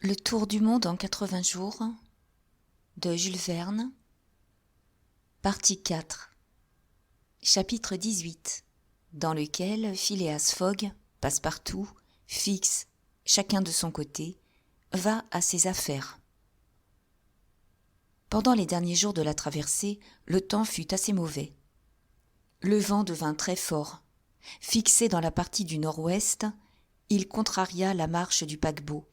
Le tour du monde en 80 jours de Jules Verne, partie 4, chapitre 18, dans lequel Phileas Fogg, Passepartout, Fix, chacun de son côté, va à ses affaires. Pendant les derniers jours de la traversée, le temps fut assez mauvais. Le vent devint très fort. Fixé dans la partie du nord-ouest, il contraria la marche du paquebot.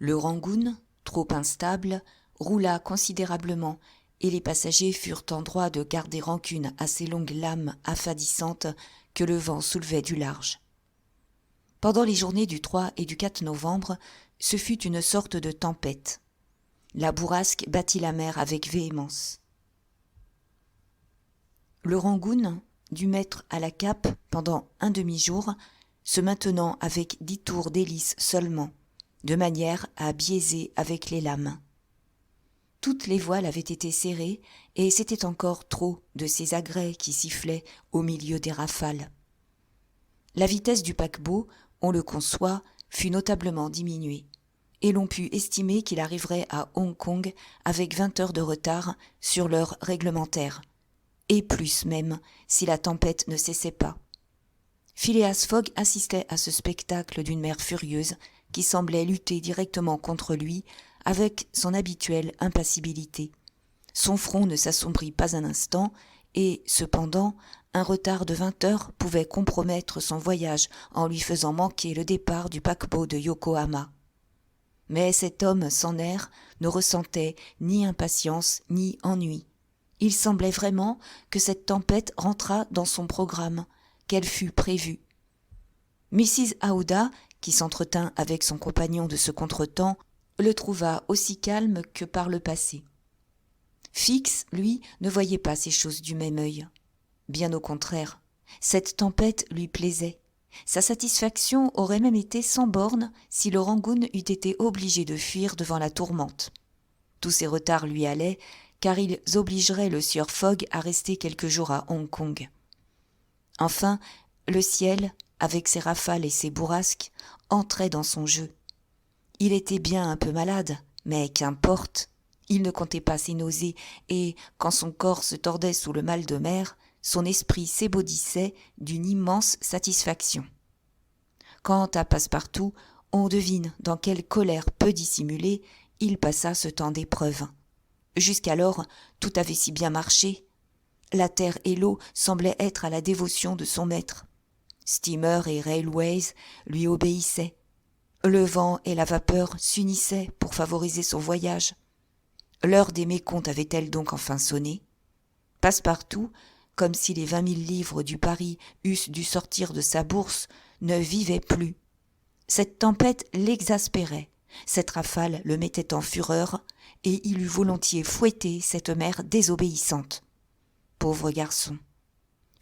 Le Rangoon, trop instable, roula considérablement et les passagers furent en droit de garder rancune à ces longues lames affadissantes que le vent soulevait du large. Pendant les journées du 3 et du 4 novembre, ce fut une sorte de tempête. La bourrasque battit la mer avec véhémence. Le Rangoon dut mettre à la cape pendant un demi-jour, se maintenant avec 10 tours d'hélice seulement, de manière à biaiser avec les lames. Toutes les voiles avaient été serrées et c'était encore trop de ces agrès qui sifflaient au milieu des rafales. La vitesse du paquebot, on le conçoit, fut notablement diminuée et l'on put estimer qu'il arriverait à Hong Kong avec 20 heures de retard sur l'heure réglementaire, et plus même si la tempête ne cessait pas. Phileas Fogg assistait à ce spectacle d'une mer furieuse qui semblait lutter directement contre lui avec son habituelle impassibilité. Son front ne s'assombrit pas un instant et, cependant, un retard de 20 heures pouvait compromettre son voyage en lui faisant manquer le départ du paquebot de Yokohama. Mais cet homme sans nerfs ne ressentait ni impatience ni ennui. Il semblait vraiment que cette tempête rentrât dans son programme, qu'elle fût prévue. Mrs. Aouda, qui s'entretint avec son compagnon de ce contretemps, le trouva aussi calme que par le passé. Fix, lui, ne voyait pas ces choses du même œil. Bien au contraire, cette tempête lui plaisait. Sa satisfaction aurait même été sans bornes si le Rangoon eût été obligé de fuir devant la tourmente. Tous ces retards lui allaient, car ils obligeraient le sieur Fogg à rester quelques jours à Hong Kong. Enfin, le ciel, avec ses rafales et ses bourrasques, entrait dans son jeu. Il était bien un peu malade, mais qu'importe. Il ne comptait pas ses nausées, et, quand son corps se tordait sous le mal de mer, son esprit s'ébaudissait d'une immense satisfaction. Quant à Passepartout, on devine dans quelle colère peu dissimulée il passa ce temps d'épreuve. Jusqu'alors, tout avait si bien marché. La terre et l'eau semblaient être à la dévotion de son maître. Steamers et railways lui obéissaient. Le vent et la vapeur s'unissaient pour favoriser son voyage. L'heure des mécomptes avait-elle donc enfin sonné ? Passepartout, comme si les 20 000 livres du pari eussent dû sortir de sa bourse, ne vivait plus. Cette tempête l'exaspérait, cette rafale le mettait en fureur, et il eût volontiers fouetté cette mère désobéissante. Pauvre garçon.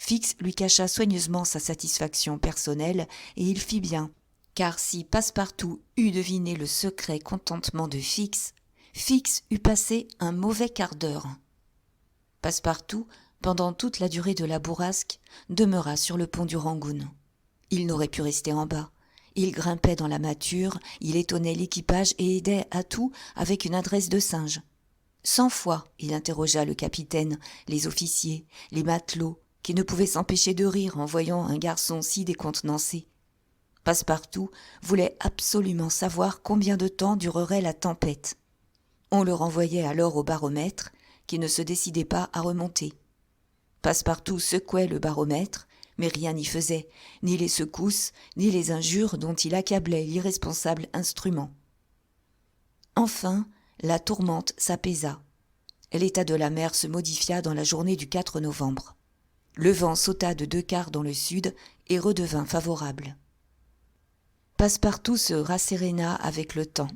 Fix lui cacha soigneusement sa satisfaction personnelle, et il fit bien, car si Passepartout eût deviné le secret contentement de Fix, Fix eût passé un mauvais quart d'heure. Passepartout, pendant toute la durée de la bourrasque, demeura sur le pont du Rangoon. Il n'aurait pu rester en bas. Il grimpait dans la mâture, il étonnait l'équipage et aidait à tout avec une adresse de singe. 100 fois, il interrogea le capitaine, les officiers, les matelots, qui ne pouvaient s'empêcher de rire en voyant un garçon si décontenancé. Passepartout voulait absolument savoir combien de temps durerait la tempête. On le renvoyait alors au baromètre, qui ne se décidait pas à remonter. Passepartout secouait le baromètre, mais rien n'y faisait, ni les secousses, ni les injures dont il accablait l'irresponsable instrument. Enfin, la tourmente s'apaisa. L'état de la mer se modifia dans la journée du 4 novembre. Le vent sauta de 2/4 dans le sud et redevint favorable. Passepartout se rasséréna avec le temps.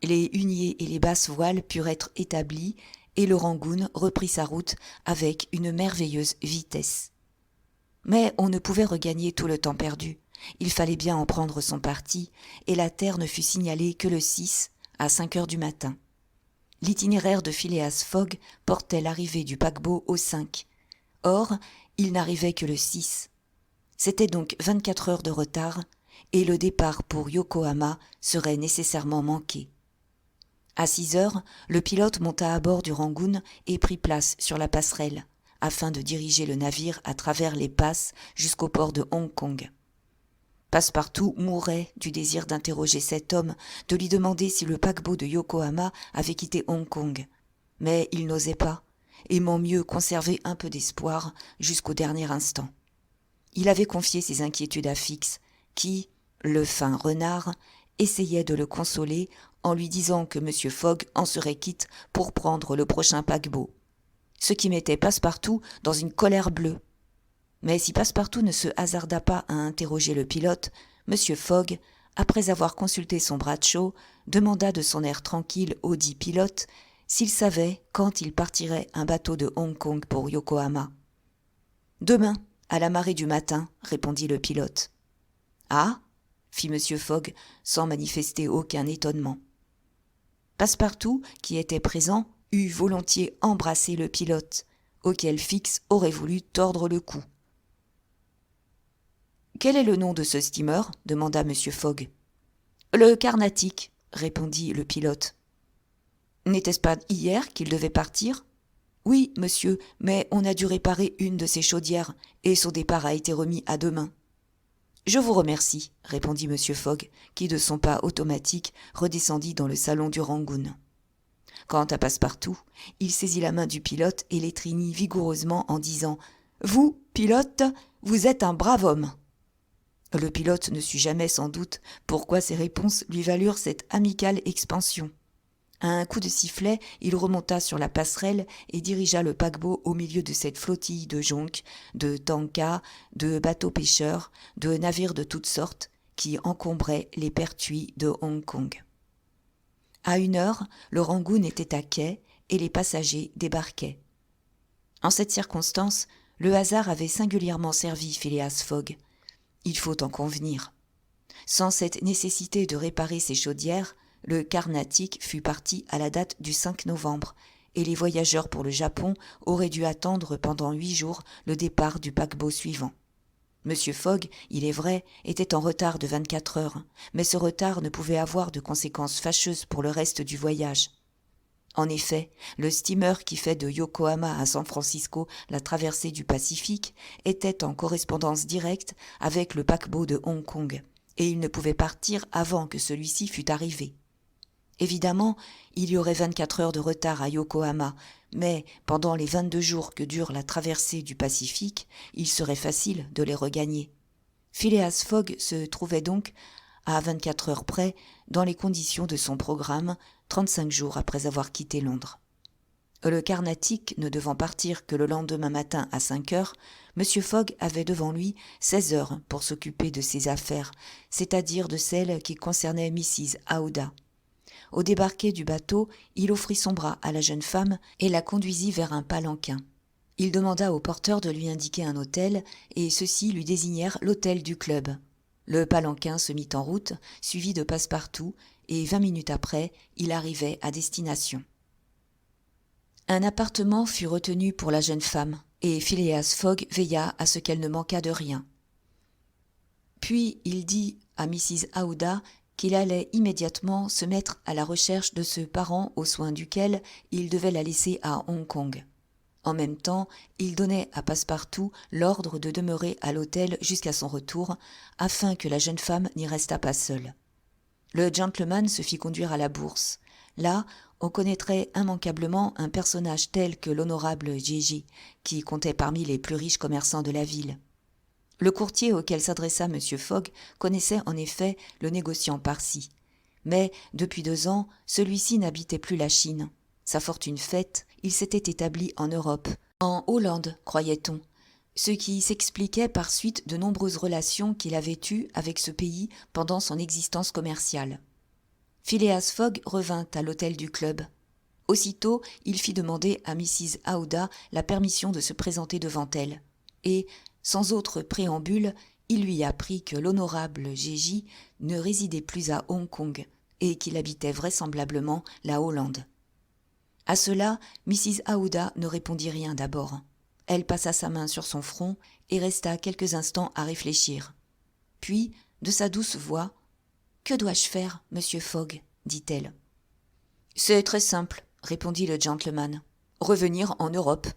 Les huniers et les basses voiles purent être établis et le Rangoon reprit sa route avec une merveilleuse vitesse. Mais on ne pouvait regagner tout le temps perdu. Il fallait bien en prendre son parti, et la terre ne fut signalée que le 6, à 5 heures du matin. L'itinéraire de Phileas Fogg portait l'arrivée du paquebot au 5. Or, il n'arrivait que le 6. C'était donc 24 heures de retard, et le départ pour Yokohama serait nécessairement manqué. À 6 heures, le pilote monta à bord du Rangoon et prit place sur la passerelle, afin de diriger le navire à travers les passes jusqu'au port de Hong Kong. Passepartout mourait du désir d'interroger cet homme, de lui demander si le paquebot de Yokohama avait quitté Hong Kong. Mais il n'osait pas, aimant mieux conserver un peu d'espoir jusqu'au dernier instant. Il avait confié ses inquiétudes à Fix, qui, le fin renard, essayait de le consoler en lui disant que M. Fogg en serait quitte pour prendre le prochain paquebot, ce qui mettait Passepartout dans une colère bleue. Mais si Passepartout ne se hasarda pas à interroger le pilote, M. Fogg, après avoir consulté son Bradshaw, demanda de son air tranquille au dit pilote s'il savait quand il partirait un bateau de Hong Kong pour Yokohama. « Demain, à la marée du matin, » répondit le pilote. « Ah » fit M. Fogg sans manifester aucun étonnement. Passepartout, qui était présent, eût volontiers embrassé le pilote, auquel Fix aurait voulu tordre le cou. « Quel est le nom de ce steamer » demanda M. Fogg. « Le Carnatic » répondit le pilote. « N'était-ce pas hier qu'il devait partir ?»« Oui, monsieur, mais on a dû réparer une de ses chaudières, et son départ a été remis à demain. »« Je vous remercie, » répondit M. Fogg, qui de son pas automatique redescendit dans le salon du Rangoon. Quant à Passepartout, il saisit la main du pilote et l'étreignit vigoureusement en disant « Vous, pilote, vous êtes un brave homme !» Le pilote ne sut jamais sans doute pourquoi ces réponses lui valurent cette amicale expansion. À un coup de sifflet, il remonta sur la passerelle et dirigea le paquebot au milieu de cette flottille de jonques, de tankas, de bateaux pêcheurs, de navires de toutes sortes qui encombraient les pertuis de Hong Kong. À 1 heure, le Rangoon était à quai et les passagers débarquaient. En cette circonstance, le hasard avait singulièrement servi Phileas Fogg. Il faut en convenir. Sans cette nécessité de réparer ses chaudières, le Carnatic fut parti à la date du 5 novembre, et les voyageurs pour le Japon auraient dû attendre pendant 8 jours le départ du paquebot suivant. M. Fogg, il est vrai, était en retard de 24 heures, mais ce retard ne pouvait avoir de conséquences fâcheuses pour le reste du voyage. En effet, le steamer qui fait de Yokohama à San Francisco la traversée du Pacifique était en correspondance directe avec le paquebot de Hong Kong, et il ne pouvait partir avant que celui-ci fût arrivé. Évidemment, il y aurait 24 heures de retard à Yokohama, mais pendant les 22 jours que dure la traversée du Pacifique, il serait facile de les regagner. Phileas Fogg se trouvait donc, à 24 heures près, dans les conditions de son programme, 35 jours après avoir quitté Londres. Le Carnatic ne devant partir que le lendemain matin à 5 heures, M. Fogg avait devant lui 16 heures pour s'occuper de ses affaires, c'est-à-dire de celles qui concernaient Mrs. Aouda. Au débarquer du bateau, il offrit son bras à la jeune femme et la conduisit vers un palanquin. Il demanda au porteur de lui indiquer un hôtel, et ceux-ci lui désignèrent l'hôtel du club. Le palanquin se mit en route, suivi de Passepartout, et 20 minutes après, il arrivait à destination. Un appartement fut retenu pour la jeune femme, et Phileas Fogg veilla à ce qu'elle ne manquât de rien. Puis il dit à Mrs. Aouda qu'il allait immédiatement se mettre à la recherche de ce parent aux soins duquel il devait la laisser à Hong Kong. En même temps, il donnait à Passepartout l'ordre de demeurer à l'hôtel jusqu'à son retour, afin que la jeune femme n'y restât pas seule. Le gentleman se fit conduire à la bourse. Là, on connaîtrait immanquablement un personnage tel que l'honorable J.J., qui comptait parmi les plus riches commerçants de la ville. Le courtier auquel s'adressa M. Fogg connaissait en effet le négociant Parsi. Mais, depuis 2 ans, celui-ci n'habitait plus la Chine. Sa fortune faite, il s'était établi en Europe, en Hollande, croyait-on, ce qui s'expliquait par suite de nombreuses relations qu'il avait eues avec ce pays pendant son existence commerciale. Phileas Fogg revint à l'hôtel du club. Aussitôt, il fit demander à Mrs. Aouda la permission de se présenter devant elle, et, sans autre préambule, il lui apprit que l'honorable J.J. ne résidait plus à Hong Kong et qu'il habitait vraisemblablement la Hollande. À cela, Mrs. Aouda ne répondit rien d'abord. Elle passa sa main sur son front et resta quelques instants à réfléchir. Puis, de sa douce voix, « Que dois-je faire, monsieur Fogg ?» dit-elle. « C'est très simple, répondit le gentleman. Revenir en Europe.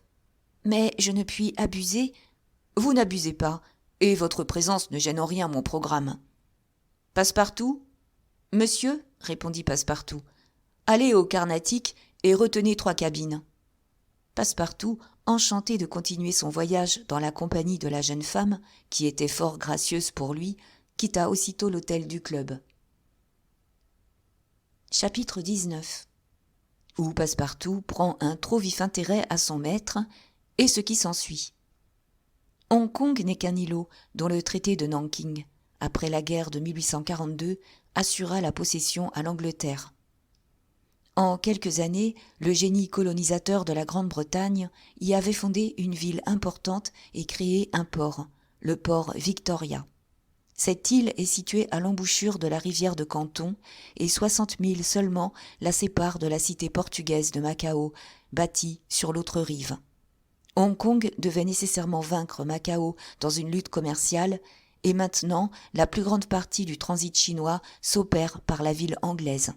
Mais je ne puis abuser. Vous n'abusez pas, et votre présence ne gêne en rien mon programme. Passepartout ? Monsieur, répondit Passepartout, allez au Carnatic et retenez 3 cabines. Passepartout, enchanté de continuer son voyage dans la compagnie de la jeune femme, qui était fort gracieuse pour lui, quitta aussitôt l'hôtel du club. Chapitre 19 où Passepartout prend un trop vif intérêt à son maître et ce qui s'ensuit. Hong Kong n'est qu'un îlot dont le traité de Nanking, après la guerre de 1842, assura la possession à l'Angleterre. En quelques années, le génie colonisateur de la Grande-Bretagne y avait fondé une ville importante et créé un port, le port Victoria. Cette île est située à l'embouchure de la rivière de Canton et 60 milles seulement la séparent de la cité portugaise de Macao, bâtie sur l'autre rive. Hong Kong devait nécessairement vaincre Macao dans une lutte commerciale et maintenant la plus grande partie du transit chinois s'opère par la ville anglaise.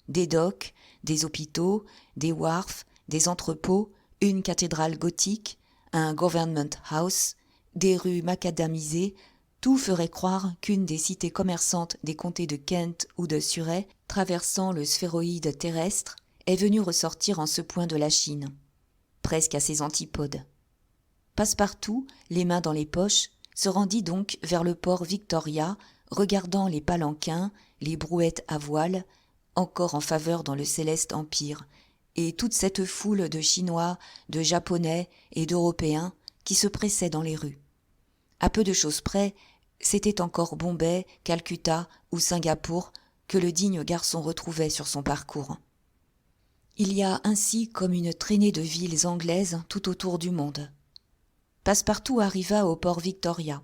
Des docks, des hôpitaux, des wharfs, des entrepôts, une cathédrale gothique, un government house, des rues macadamisées, tout ferait croire qu'une des cités commerçantes des comtés de Kent ou de Surrey, traversant le sphéroïde terrestre, est venue ressortir en ce point de la Chine, presque à ses antipodes. Passepartout, les mains dans les poches, se rendit donc vers le port Victoria, regardant les palanquins, les brouettes à voile, encore en faveur dans le céleste empire, et toute cette foule de Chinois, de Japonais et d'Européens qui se pressaient dans les rues. À peu de choses près, c'était encore Bombay, Calcutta ou Singapour que le digne garçon retrouvait sur son parcours. Il y a ainsi comme une traînée de villes anglaises tout autour du monde. Passepartout arriva au port Victoria.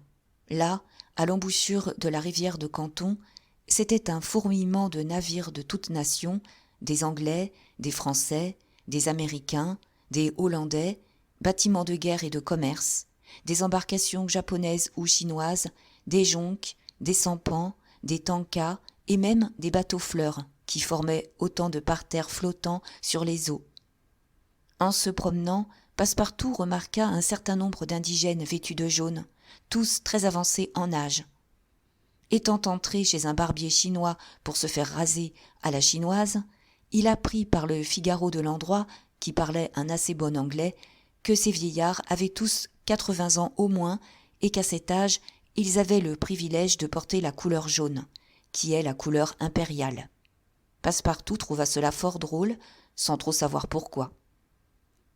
Là, à l'embouchure de la rivière de Canton, c'était un fourmillement de navires de toutes nations, des Anglais, des Français, des Américains, des Hollandais, bâtiments de guerre et de commerce, des embarcations japonaises ou chinoises, des jonques, des sampans, des tankas et même des bateaux-fleurs qui formaient autant de parterres flottants sur les eaux. En se promenant, Passepartout remarqua un certain nombre d'indigènes vêtus de jaune, tous très avancés en âge. Étant entré chez un barbier chinois pour se faire raser à la chinoise, il apprit par le Figaro de l'endroit, qui parlait un assez bon anglais, que ces vieillards avaient tous 80 ans au moins et qu'à cet âge, ils avaient le privilège de porter la couleur jaune, qui est la couleur impériale. Passepartout trouva cela fort drôle, sans trop savoir pourquoi.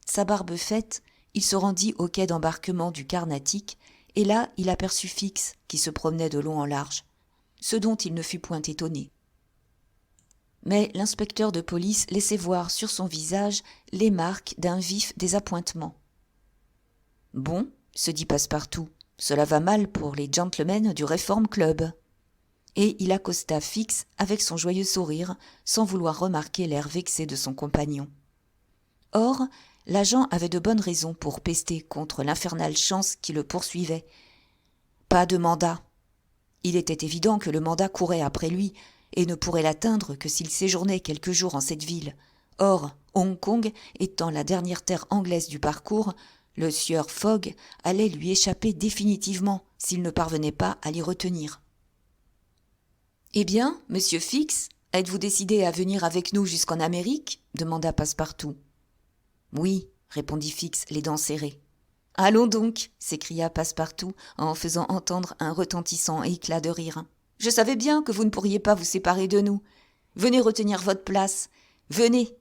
Sa barbe faite, il se rendit au quai d'embarquement du Carnatic, et là il aperçut Fix qui se promenait de long en large, ce dont il ne fut point étonné. Mais l'inspecteur de police laissait voir sur son visage les marques d'un vif désappointement. « Bon, se dit Passepartout, cela va mal pour les gentlemen du Reform Club. » Et il accosta Fix avec son joyeux sourire, sans vouloir remarquer l'air vexé de son compagnon. Or, l'agent avait de bonnes raisons pour pester contre l'infernale chance qui le poursuivait. Pas de mandat. Il était évident que le mandat courait après lui et ne pourrait l'atteindre que s'il séjournait quelques jours en cette ville. Or, Hong Kong étant la dernière terre anglaise du parcours, le sieur Fogg allait lui échapper définitivement s'il ne parvenait pas à l'y retenir. « Eh bien, monsieur Fix, êtes-vous décidé à venir avec nous jusqu'en Amérique ?» demanda Passepartout. « Oui, » répondit Fix, les dents serrées. « Allons donc !» s'écria Passepartout en faisant entendre un retentissant éclat de rire. « Je savais bien que vous ne pourriez pas vous séparer de nous. Venez retenir votre place. Venez !»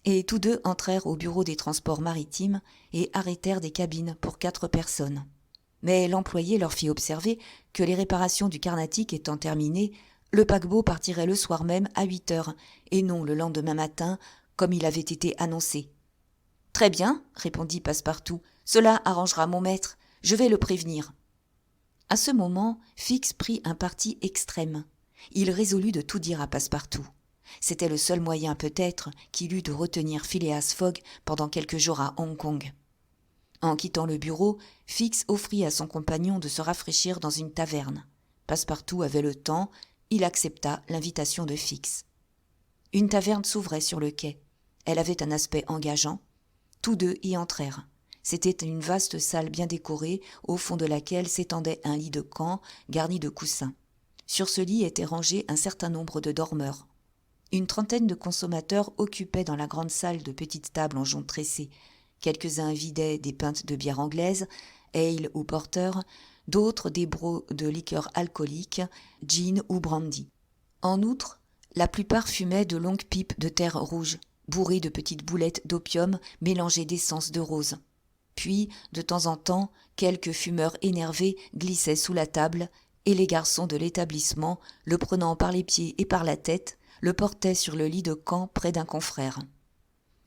Et tous deux entrèrent au bureau des transports maritimes et arrêtèrent des cabines pour 4 personnes. Mais l'employé leur fit observer que les réparations du Carnatic étant terminées, le paquebot partirait le soir même à 8 heures et non le lendemain matin comme il avait été annoncé. « Très bien, répondit Passepartout, cela arrangera mon maître, je vais le prévenir. » À ce moment, Fix prit un parti extrême. Il résolut de tout dire à Passepartout. C'était le seul moyen peut-être qu'il eût de retenir Phileas Fogg pendant quelques jours à Hong Kong. En quittant le bureau, Fix offrit à son compagnon de se rafraîchir dans une taverne. Passepartout avait le temps, il accepta l'invitation de Fix. Une taverne s'ouvrait sur le quai. Elle avait un aspect engageant. Tous deux y entrèrent. C'était une vaste salle bien décorée, au fond de laquelle s'étendait un lit de camp garni de coussins. Sur ce lit étaient rangés un certain nombre de dormeurs. Une trentaine de consommateurs occupaient dans la grande salle de petites tables en jonc tressé. Quelques-uns vidaient des pintes de bière anglaise, ale ou porter, d'autres des brocs de liqueurs alcooliques, gin ou brandy. En outre, la plupart fumaient de longues pipes de terre rouge, bourrées de petites boulettes d'opium mélangées d'essence de rose. Puis, de temps en temps, quelques fumeurs énervés glissaient sous la table, et les garçons de l'établissement, le prenant par les pieds et par la tête, le portaient sur le lit de camp près d'un confrère.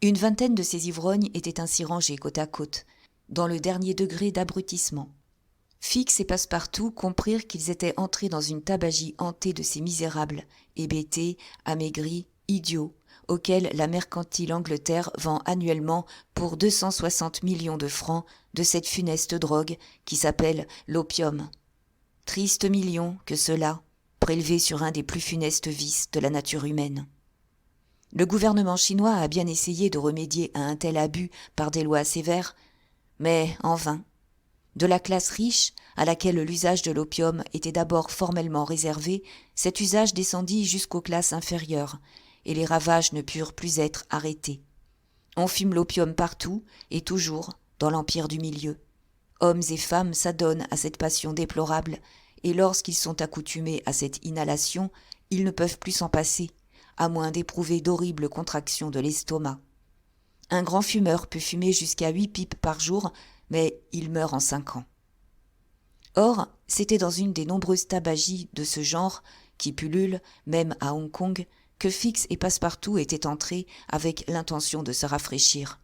Une vingtaine de ces ivrognes étaient ainsi rangés côte à côte, dans le dernier degré d'abrutissement. Fix et Passepartout comprirent qu'ils étaient entrés dans une tabagie hantée de ces misérables, hébétés, amaigris, idiots, auxquels la mercantile Angleterre vend annuellement pour 260 millions de francs de cette funeste drogue qui s'appelle l'opium. Tristes millions que ceux-là, prélevés sur un des plus funestes vices de la nature humaine. Le gouvernement chinois a bien essayé de remédier à un tel abus par des lois sévères, mais en vain. De la classe riche, à laquelle l'usage de l'opium était d'abord formellement réservé, cet usage descendit jusqu'aux classes inférieures, et les ravages ne purent plus être arrêtés. On fume l'opium partout et toujours dans l'empire du milieu. Hommes et femmes s'adonnent à cette passion déplorable, et lorsqu'ils sont accoutumés à cette inhalation, ils ne peuvent plus s'en passer, à moins d'éprouver d'horribles contractions de l'estomac. Un grand fumeur peut fumer jusqu'à 8 pipes par jour, mais il meurt en 5 ans. Or, c'était dans une des nombreuses tabagies de ce genre, qui pullulent, même à Hong Kong, que Fix et Passepartout étaient entrés avec l'intention de se rafraîchir.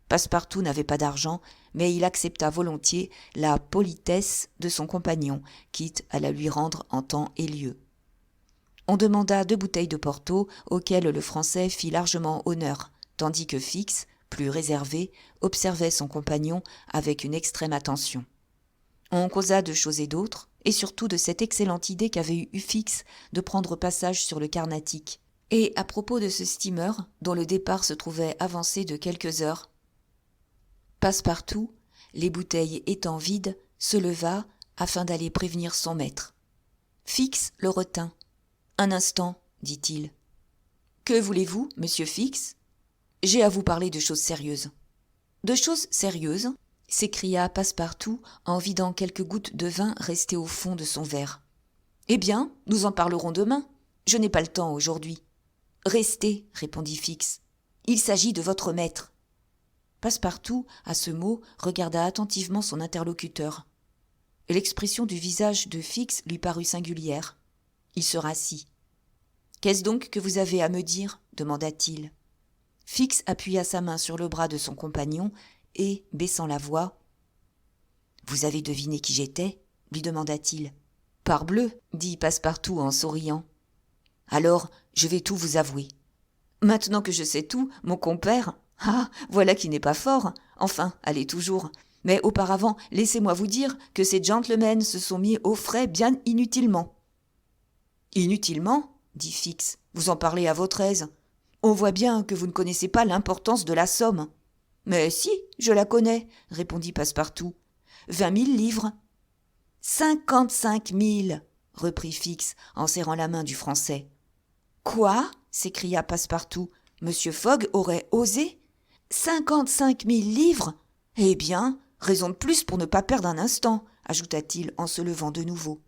Passepartout n'avait pas d'argent, mais il accepta volontiers la politesse de son compagnon, quitte à la lui rendre en temps et lieu. On demanda 2 bouteilles de Porto, auxquelles le Français fit largement honneur, tandis que Fix, plus réservé, observait son compagnon avec une extrême attention. On causa de choses et d'autres, et surtout de cette excellente idée qu'avait eue Fix de prendre passage sur le Carnatic, et à propos de ce steamer dont le départ se trouvait avancé de quelques heures. Passepartout, les bouteilles étant vides, se leva afin d'aller prévenir son maître. Fix le retint. « Un instant, dit-il. Que voulez-vous, monsieur Fix ? J'ai à vous parler de choses sérieuses. » « De choses sérieuses ?» s'écria Passepartout en vidant quelques gouttes de vin restées au fond de son verre. « Eh bien, nous en parlerons demain. Je n'ai pas le temps aujourd'hui. »« Restez, » répondit Fix. « Il s'agit de votre maître. » Passepartout, à ce mot, regarda attentivement son interlocuteur. L'expression du visage de Fix lui parut singulière. Il se rassit. « Qu'est-ce donc que vous avez à me dire ? » demanda-t-il. Fix appuya sa main sur le bras de son compagnon et, baissant la voix, « Vous avez deviné qui j'étais ? » lui demanda-t-il. « Parbleu !» dit Passepartout en souriant. « Alors, je vais tout vous avouer. »« Maintenant que je sais tout, mon compère, ah, voilà qui n'est pas fort. Enfin, allez toujours. Mais auparavant, laissez-moi vous dire que ces gentlemen se sont mis au frais bien inutilement. »« Inutilement ?» dit Fix. « Vous en parlez à votre aise. On voit bien que vous ne connaissez pas l'importance de la somme. »« Mais si, je la connais, » répondit Passepartout. « 20 000 livres. »« 55 000, » reprit Fix en serrant la main du Français. « Quoi ?» s'écria Passepartout. « Monsieur Fogg aurait osé 55 000 livres ? Eh bien, raison de plus pour ne pas perdre un instant, » ajouta-t-il en se levant de nouveau.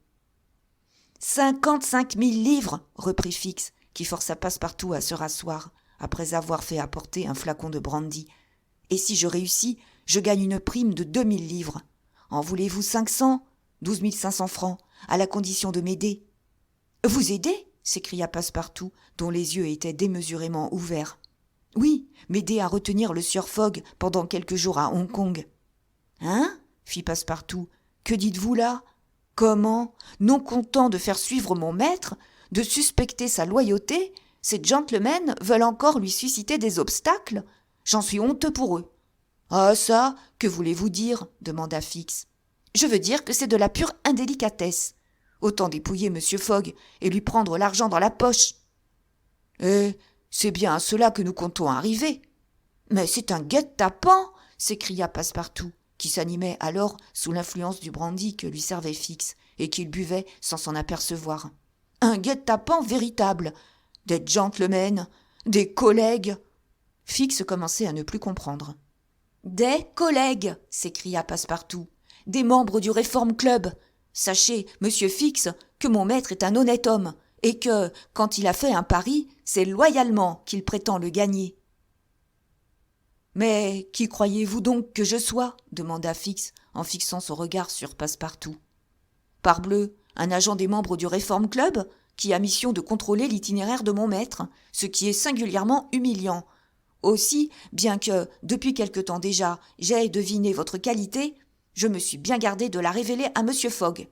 55 000 livres, reprit Fix, qui força Passepartout à se rasseoir, après avoir fait apporter un flacon de brandy. Et si je réussis, je gagne une prime de 2 000 livres. En voulez-vous 500 ? 12 500 francs, à la condition de m'aider. Vous aider ? s'écria Passepartout, dont les yeux étaient démesurément ouverts. Oui, m'aider à retenir le sieur Fogg pendant quelques jours à Hong Kong. Hein ? fit Passepartout. Que dites-vous là ? Comment, non content de faire suivre mon maître, de suspecter sa loyauté, ces gentlemen veulent encore lui susciter des obstacles ? J'en suis honteux pour eux. Ah ça, que voulez-vous dire ? demanda Fix. Je veux dire que c'est de la pure indélicatesse. Autant dépouiller Monsieur Fogg et lui prendre l'argent dans la poche. Eh, C'est bien à cela que nous comptons arriver. Mais c'est un guet-apens, s'écria Passepartout, qui s'animait alors sous l'influence du brandy que lui servait Fix et qu'il buvait sans s'en apercevoir. Un guet-apens véritable. Des gentlemen, des collègues. Fix commençait à ne plus comprendre. Des collègues, s'écria Passepartout, des membres du Reform Club. Sachez, monsieur Fix, que mon maître est un honnête homme, et que, quand il a fait un pari, c'est loyalement qu'il prétend le gagner. Mais qui croyez-vous donc que je sois demanda Fix, en fixant son regard sur Passepartout. Parbleu, un agent des membres du Reform Club, qui a mission de contrôler l'itinéraire de mon maître, ce qui est singulièrement humiliant. Aussi, bien que, depuis quelque temps déjà, j'aie deviné votre qualité, je me suis bien gardé de la révéler à monsieur Fogg.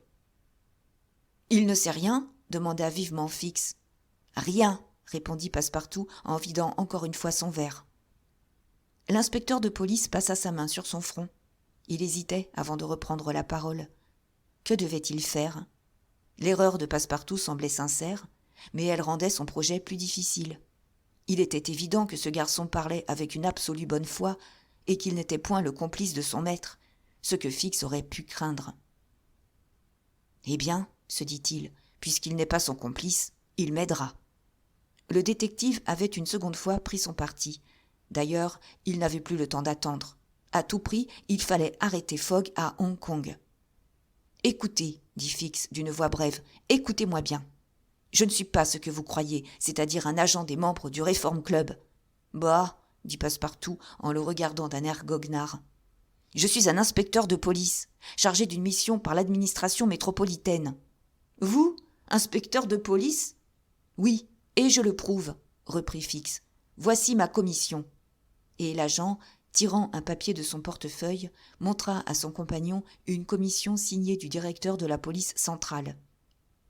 Il ne sait rien demanda vivement Fix. Rien, répondit Passepartout en vidant encore une fois son verre. L'inspecteur de police passa sa main sur son front. Il hésitait avant de reprendre la parole. Que devait-il faire ? L'erreur de Passepartout semblait sincère, mais elle rendait son projet plus difficile. Il était évident que ce garçon parlait avec une absolue bonne foi et qu'il n'était point le complice de son maître, ce que Fix aurait pu craindre. « Eh bien, se dit-il, puisqu'il n'est pas son complice, il m'aidera. » Le détective avait une seconde fois pris son parti. D'ailleurs, il n'avait plus le temps d'attendre. À tout prix, il fallait arrêter Fogg à Hong Kong. « Écoutez, dit Fix d'une voix brève, écoutez-moi bien. Je ne suis pas ce que vous croyez, c'est-à-dire un agent des membres du Reform Club. »« Bah, dit Passepartout en le regardant d'un air goguenard. Je suis un inspecteur de police, chargé d'une mission par l'administration métropolitaine. »« Vous, inspecteur de police ?»« Oui, et je le prouve, reprit Fix. Voici ma commission. » Et l'agent, tirant un papier de son portefeuille, montra à son compagnon une commission signée du directeur de la police centrale.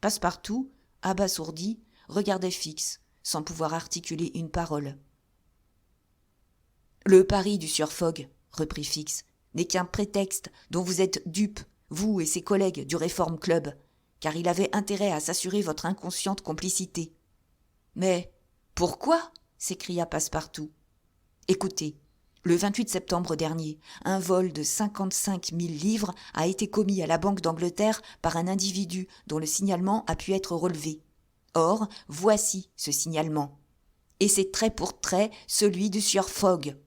Passepartout, abasourdi, regardait Fix, sans pouvoir articuler une parole. « Le pari du sieur Fogg, reprit Fix, n'est qu'un prétexte dont vous êtes dupes, vous et ses collègues du Reform Club, car il avait intérêt à s'assurer votre inconsciente complicité. »« Mais pourquoi ?» s'écria Passepartout. « Écoutez, le 28 septembre dernier, un vol de 55 000 livres a été commis à la Banque d'Angleterre par un individu dont le signalement a pu être relevé. Or, voici ce signalement. Et c'est trait pour trait celui du sieur Fogg. »«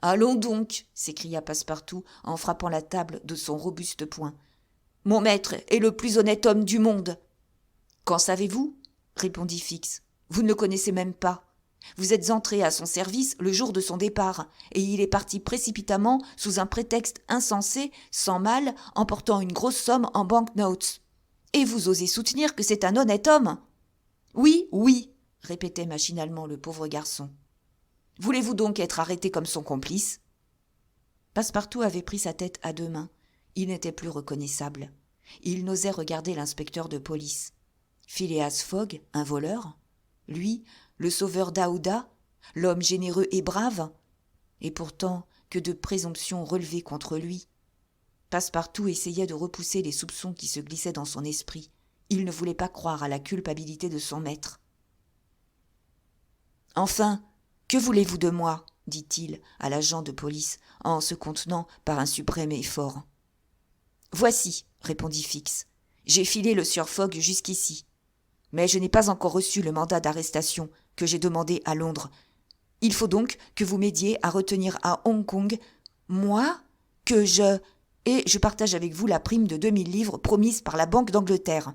Allons donc !» s'écria Passepartout en frappant la table de son robuste poing. « Mon maître est le plus honnête homme du monde. »« Qu'en savez-vous » répondit Fix. « Vous ne le connaissez même pas. Vous êtes entré à son service le jour de son départ, et il est parti précipitamment sous un prétexte insensé, sans mal, emportant une grosse somme en banknotes. Et vous osez soutenir que c'est un honnête homme ? » « Oui, oui, répétait machinalement le pauvre garçon. « Voulez-vous donc être arrêté comme son complice ?» Passepartout avait pris sa tête à deux mains. Il n'était plus reconnaissable. Il n'osait regarder l'inspecteur de police. Phileas Fogg, un voleur ? Lui, le sauveur d'Aouda, l'homme généreux et brave ? Et pourtant, que de présomptions relevées contre lui. Passepartout essayait de repousser les soupçons qui se glissaient dans son esprit. Il ne voulait pas croire à la culpabilité de son maître. « Enfin, que voulez-vous de moi ?» dit-il à l'agent de police, en se contenant par un suprême effort. « Voici, répondit Fix. J'ai filé le sieur Fogg jusqu'ici. Mais je n'ai pas encore reçu le mandat d'arrestation que j'ai demandé à Londres. Il faut donc que vous m'aidiez à retenir à Hong Kong, moi, et je partage avec vous la prime de 2000 livres promise par la Banque d'Angleterre. »«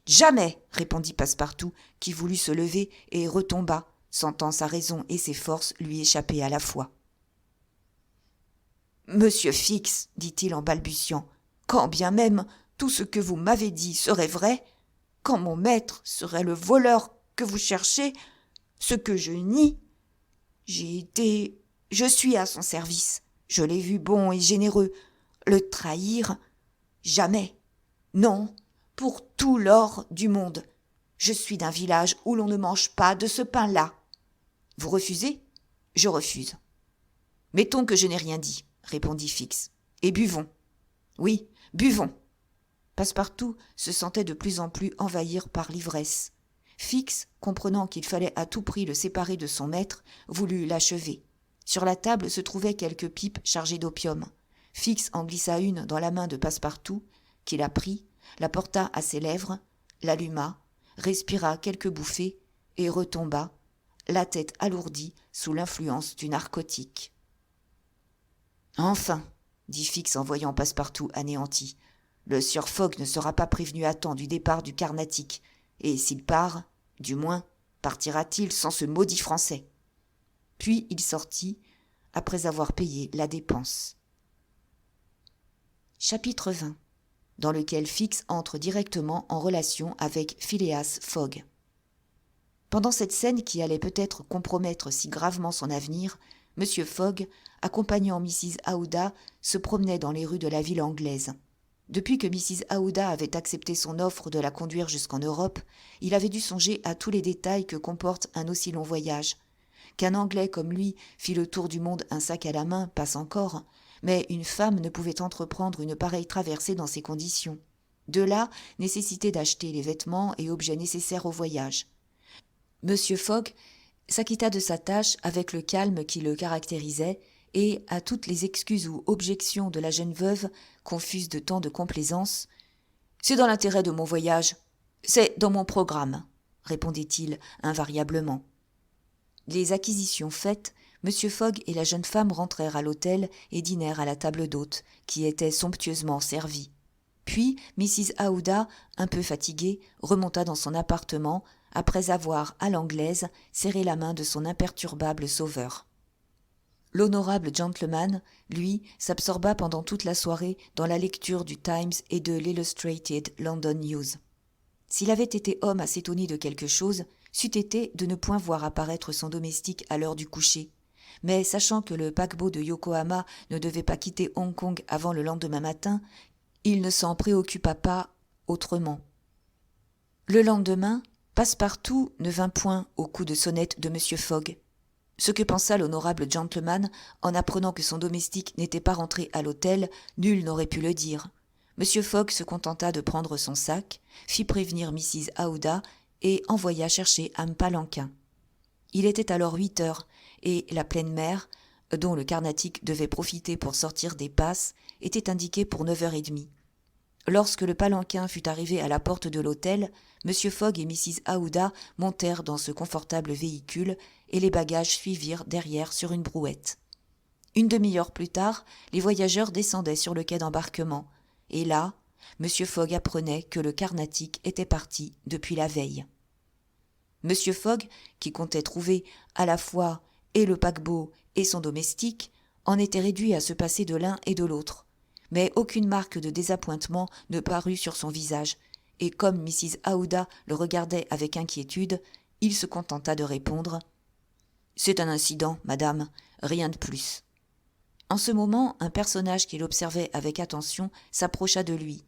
Jamais !» répondit Passepartout, qui voulut se lever et retomba, sentant sa raison et ses forces lui échapper à la fois. « Monsieur Fix, dit-il en balbutiant, quand bien même tout ce que vous m'avez dit serait vrai, quand mon maître serait le voleur que vous cherchez, ce que je nie, je suis à son service, je l'ai vu bon et généreux, le trahir, jamais, non, pour tout l'or du monde. Je suis d'un village où l'on ne mange pas de ce pain-là. Vous refusez ? Je refuse. Mettons que je n'ai rien dit, répondit Fix, et buvons. Oui, buvons. Passepartout se sentait de plus en plus envahir par l'ivresse. Fix, comprenant qu'il fallait à tout prix le séparer de son maître, voulut l'achever. Sur la table se trouvaient quelques pipes chargées d'opium. Fix en glissa une dans la main de Passepartout, qui la prit, la porta à ses lèvres, l'alluma, respira quelques bouffées et retomba, la tête alourdie sous l'influence du narcotique. « Enfin, dit Fix en voyant Passepartout anéanti, le sieur Fogg ne sera pas prévenu à temps du départ du Carnatic, et s'il part, du moins, partira-t-il sans ce maudit français. Puis il sortit, après avoir payé la dépense. Chapitre 20, dans lequel Fix entre directement en relation avec Phileas Fogg. Pendant cette scène qui allait peut-être compromettre si gravement son avenir, M. Fogg, accompagnant Mrs. Aouda, se promenait dans les rues de la ville anglaise. Depuis que Mrs. Aouda avait accepté son offre de la conduire jusqu'en Europe, il avait dû songer à tous les détails que comporte un aussi long voyage. Qu'un Anglais comme lui fit le tour du monde un sac à la main passe encore, mais une femme ne pouvait entreprendre une pareille traversée dans ces conditions. De là, nécessité d'acheter les vêtements et objets nécessaires au voyage. M. Fogg s'acquitta de sa tâche avec le calme qui le caractérisait, et, à toutes les excuses ou objections de la jeune veuve, confuse de tant de complaisance, « C'est dans l'intérêt de mon voyage, c'est dans mon programme », répondait-il invariablement. Les acquisitions faites, M. Fogg et la jeune femme rentrèrent à l'hôtel et dînèrent à la table d'hôte, qui était somptueusement servie. Puis Mrs. Aouda, un peu fatiguée, remonta dans son appartement, après avoir, à l'anglaise, serré la main de son imperturbable sauveur. L'honorable gentleman, lui, s'absorba pendant toute la soirée dans la lecture du Times et de l'Illustrated London News. S'il avait été homme à s'étonner de quelque chose, c'eût été de ne point voir apparaître son domestique à l'heure du coucher. Mais sachant que le paquebot de Yokohama ne devait pas quitter Hong Kong avant le lendemain matin, il ne s'en préoccupa pas autrement. Le lendemain, Passepartout ne vint point au coup de sonnette de M. Fogg. Ce que pensa l'honorable gentleman en apprenant que son domestique n'était pas rentré à l'hôtel, nul n'aurait pu le dire. M. Fogg se contenta de prendre son sac, fit prévenir Mrs. Aouda et envoya chercher un palanquin. Il était alors 8 heures, et la pleine mer, dont le Carnatic devait profiter pour sortir des passes, était indiquée pour 9h30. Lorsque le palanquin fut arrivé à la porte de l'hôtel, M. Fogg et Mrs. Aouda montèrent dans ce confortable véhicule et les bagages suivirent derrière sur une brouette. Une demi-heure plus tard, les voyageurs descendaient sur le quai d'embarquement, et là, M. Fogg apprenait que le Carnatic était parti depuis la veille. M. Fogg, qui comptait trouver à la fois et le paquebot et son domestique, en était réduit à se passer de l'un et de l'autre. Mais aucune marque de désappointement ne parut sur son visage, et comme Mrs. Aouda le regardait avec inquiétude, il se contenta de répondre « C'est un incident, madame, rien de plus. » En ce moment, un personnage qui l'observait avec attention s'approcha de lui.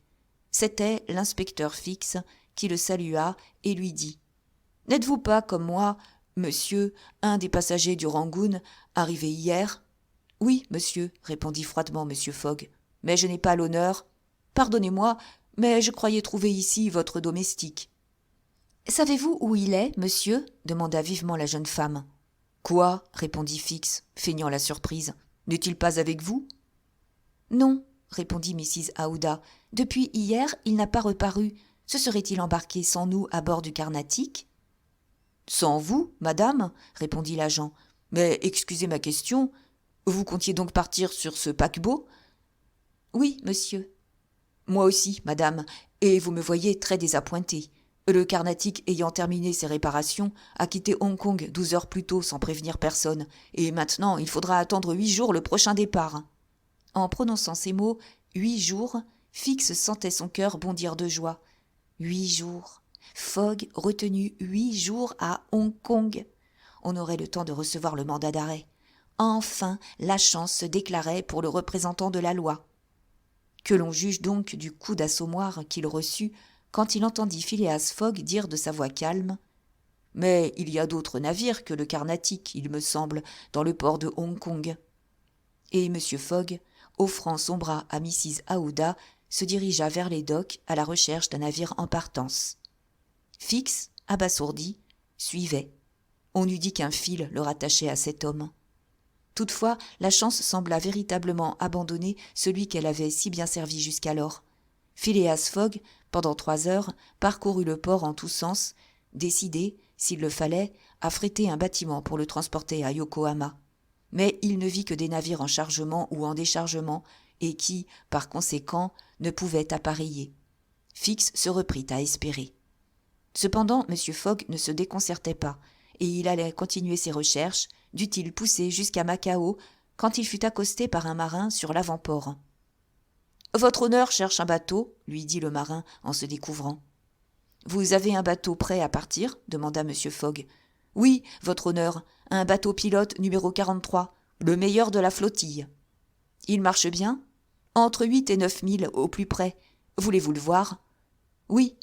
C'était l'inspecteur Fix, qui le salua et lui dit « N'êtes-vous pas, comme moi, monsieur, un des passagers du Rangoon, arrivé hier ?»« Oui, monsieur, répondit froidement M. Fogg. Mais je n'ai pas l'honneur. Pardonnez-moi, mais je croyais trouver ici votre domestique. »« Savez-vous où il est, monsieur ?» demanda vivement la jeune femme. « Quoi ?» répondit Fix, feignant la surprise. « N'est-il pas avec vous ?»« Non, » répondit Mrs. Aouda. « Depuis hier, il n'a pas reparu. Se serait-il embarqué sans nous à bord du Carnatic ?»« Sans vous, madame ?» répondit l'agent. « Mais excusez ma question, vous comptiez donc partir sur ce paquebot ?»« Oui, monsieur. »« Moi aussi, madame, et vous me voyez très désappointée. Le Carnatic ayant terminé ses réparations a quitté Hong Kong 12 heures plus tôt sans prévenir personne, et maintenant il faudra attendre 8 jours le prochain départ. » En prononçant ces mots, 8 jours, Fix sentait son cœur bondir de joie. 8 jours. Fogg retenu 8 jours à Hong Kong. On aurait le temps de recevoir le mandat d'arrêt. Enfin, la chance se déclarait pour le représentant de la loi. Que l'on juge donc du coup d'assommoir qu'il reçut quand il entendit Phileas Fogg dire de sa voix calme « Mais il y a d'autres navires que le Carnatic, il me semble, dans le port de Hong Kong. » Et M. Fogg, offrant son bras à Mrs. Aouda, se dirigea vers les docks à la recherche d'un navire en partance. Fix, abasourdis, suivaient. On eût dit qu'un fil le rattachait à cet homme. Toutefois, la chance sembla véritablement abandonner celui qu'elle avait si bien servi jusqu'alors. Phileas Fogg, pendant 3 heures, parcourut le port en tous sens, décidé, s'il le fallait, à fréter un bâtiment pour le transporter à Yokohama. Mais il ne vit que des navires en chargement ou en déchargement, et qui, par conséquent, ne pouvaient appareiller. Fix se reprit à espérer. Cependant, M. Fogg ne se déconcertait pas, et il allait continuer ses recherches, dût-il pousser jusqu'à Macao, quand il fut accosté par un marin sur l'avant-port. « Votre honneur cherche un bateau » lui dit le marin en se découvrant. « Vous avez un bateau prêt à partir » demanda M. Fogg. « Oui, votre honneur, un bateau pilote numéro 43, le meilleur de la flottille. »« Il marche bien ?»« Entre 8 et 9 milles au plus près. Voulez-vous le voir ?»« Oui. »«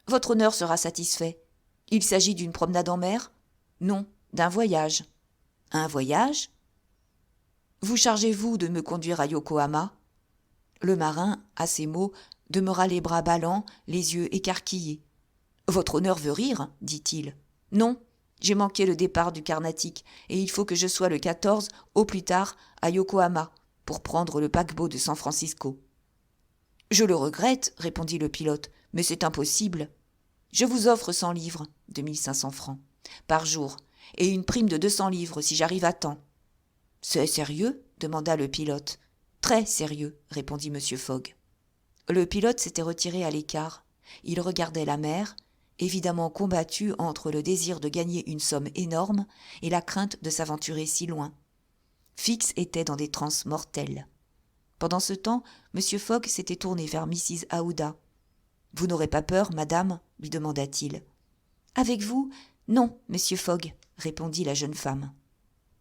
Votre honneur sera satisfait. Il s'agit d'une promenade en mer ? » ?»« Non, d'un voyage. »« Un voyage ? » ?»« Vous chargez-vous de me conduire à Yokohama ?» Le marin, à ces mots, demeura les bras ballants, les yeux écarquillés. « Votre honneur veut rire ?» dit-il. « Non, j'ai manqué le départ du Carnatic, et il faut que je sois le 14, au plus tard, à Yokohama, pour prendre le paquebot de San Francisco. »« Je le regrette, » répondit le pilote, « mais c'est impossible. Je vous offre 100 livres, 2500 francs, par jour, et une prime de 200 livres si j'arrive à temps. »« C'est sérieux ?» demanda le pilote. « Très sérieux, » répondit M. Fogg. Le pilote s'était retiré à l'écart. Il regardait la mer, évidemment combattu entre le désir de gagner une somme énorme et la crainte de s'aventurer si loin. Fix était dans des transes mortelles. Pendant ce temps, M. Fogg s'était tourné vers Mrs. Aouda. « Vous n'aurez pas peur, madame ?» lui demanda-t-il. « Avec vous ? Non, Monsieur Fogg, » répondit la jeune femme.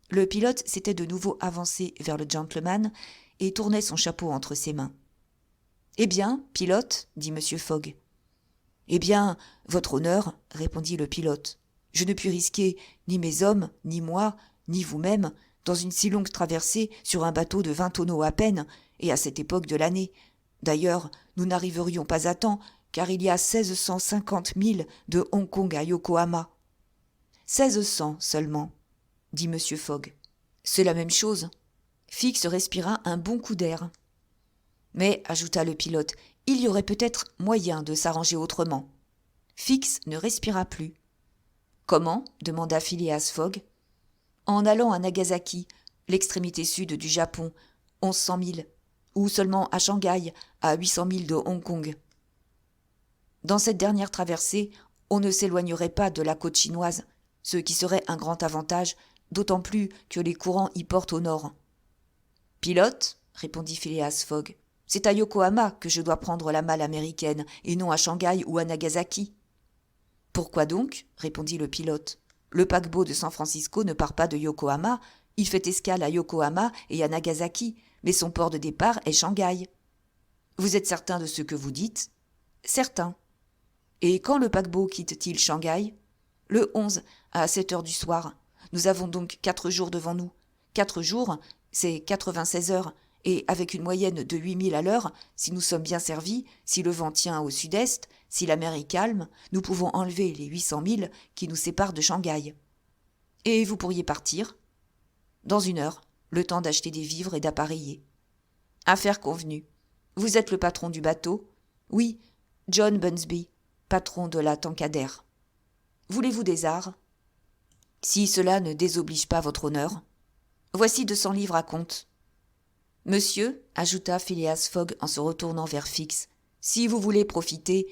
Le pilote s'était de nouveau avancé vers le gentleman et tournait son chapeau entre ses mains. « Eh bien, pilote, » dit M. Fogg. « Eh bien, votre honneur, » répondit le pilote, « je ne puis risquer ni mes hommes, ni moi, ni vous-même, dans une si longue traversée sur un bateau de 20 tonneaux à peine, et à cette époque de l'année. D'ailleurs, nous n'arriverions pas à temps, car il y a 1650 milles de Hong Kong à Yokohama. »« 1600 seulement, » dit M. Fogg. « C'est la même chose. » Fix respira un bon coup d'air. « Mais, ajouta le pilote, il y aurait peut-être moyen de s'arranger autrement. » Fix ne respira plus. « Comment ?» demanda Phileas Fogg. « En allant à Nagasaki, l'extrémité sud du Japon, 1100 milles, ou seulement à Shanghai, à 800 milles de Hong Kong. Dans cette dernière traversée, on ne s'éloignerait pas de la côte chinoise, ce qui serait un grand avantage, d'autant plus que les courants y portent au nord. « Pilote, » répondit Phileas Fogg, « c'est à Yokohama que je dois prendre la malle américaine, et non à Shanghai ou à Nagasaki. »« Pourquoi donc ?» répondit le pilote. « Le paquebot de San Francisco ne part pas de Yokohama, il fait escale à Yokohama et à Nagasaki, mais son port de départ est Shanghai. »« Vous êtes certain de ce que vous dites ?»« Certain. »« Et quand le paquebot quitte-t-il Shanghai ? » ?»« Le 11, à 7 heures du soir. Nous avons donc 4 jours devant nous. 4 jours, c'est 96 heures, et avec une moyenne de 8 milles à l'heure, si nous sommes bien servis, si le vent tient au sud-est, si la mer est calme, nous pouvons enlever les 800 milles qui nous séparent de Shanghai. Et vous pourriez partir ? Dans 1 heure, le temps d'acheter des vivres et d'appareiller. Affaire convenue. Vous êtes le patron du bateau ? Oui, John Bunsby, patron de la Tankadère. Voulez-vous des arrhes ? Si cela ne désoblige pas votre honneur. Voici 200 livres à compte. Monsieur, ajouta Phileas Fogg en se retournant vers Fix, si vous voulez profiter...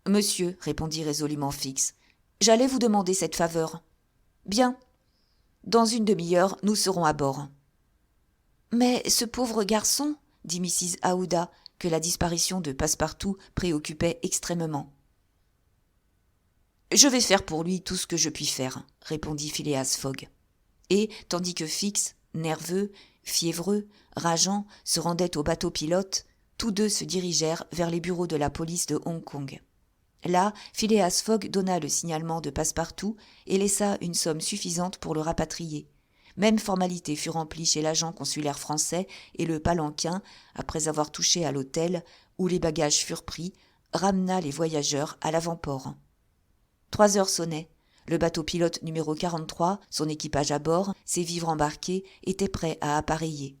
Monsieur, répondit résolument Fix, j'allais vous demander cette faveur. Bien. Dans 1 demi-heure, nous serons à bord. Mais ce pauvre garçon, dit Mrs. Aouda, que la disparition de Passepartout préoccupait extrêmement. Je vais faire pour lui tout ce que je puis faire, répondit Phileas Fogg. Et, tandis que Fix, nerveux, fiévreux, rageant, se rendait au bateau pilote, tous deux se dirigèrent vers les bureaux de la police de Hong Kong. Là, Phileas Fogg donna le signalement de Passepartout et laissa une somme suffisante pour le rapatrier. Même formalité fut remplie chez l'agent consulaire français et le palanquin, après avoir touché à l'hôtel, où les bagages furent pris, ramena les voyageurs à l'avant-port. 3 heures sonnaient. Le bateau pilote numéro 43, son équipage à bord, ses vivres embarqués, étaient prêts à appareiller.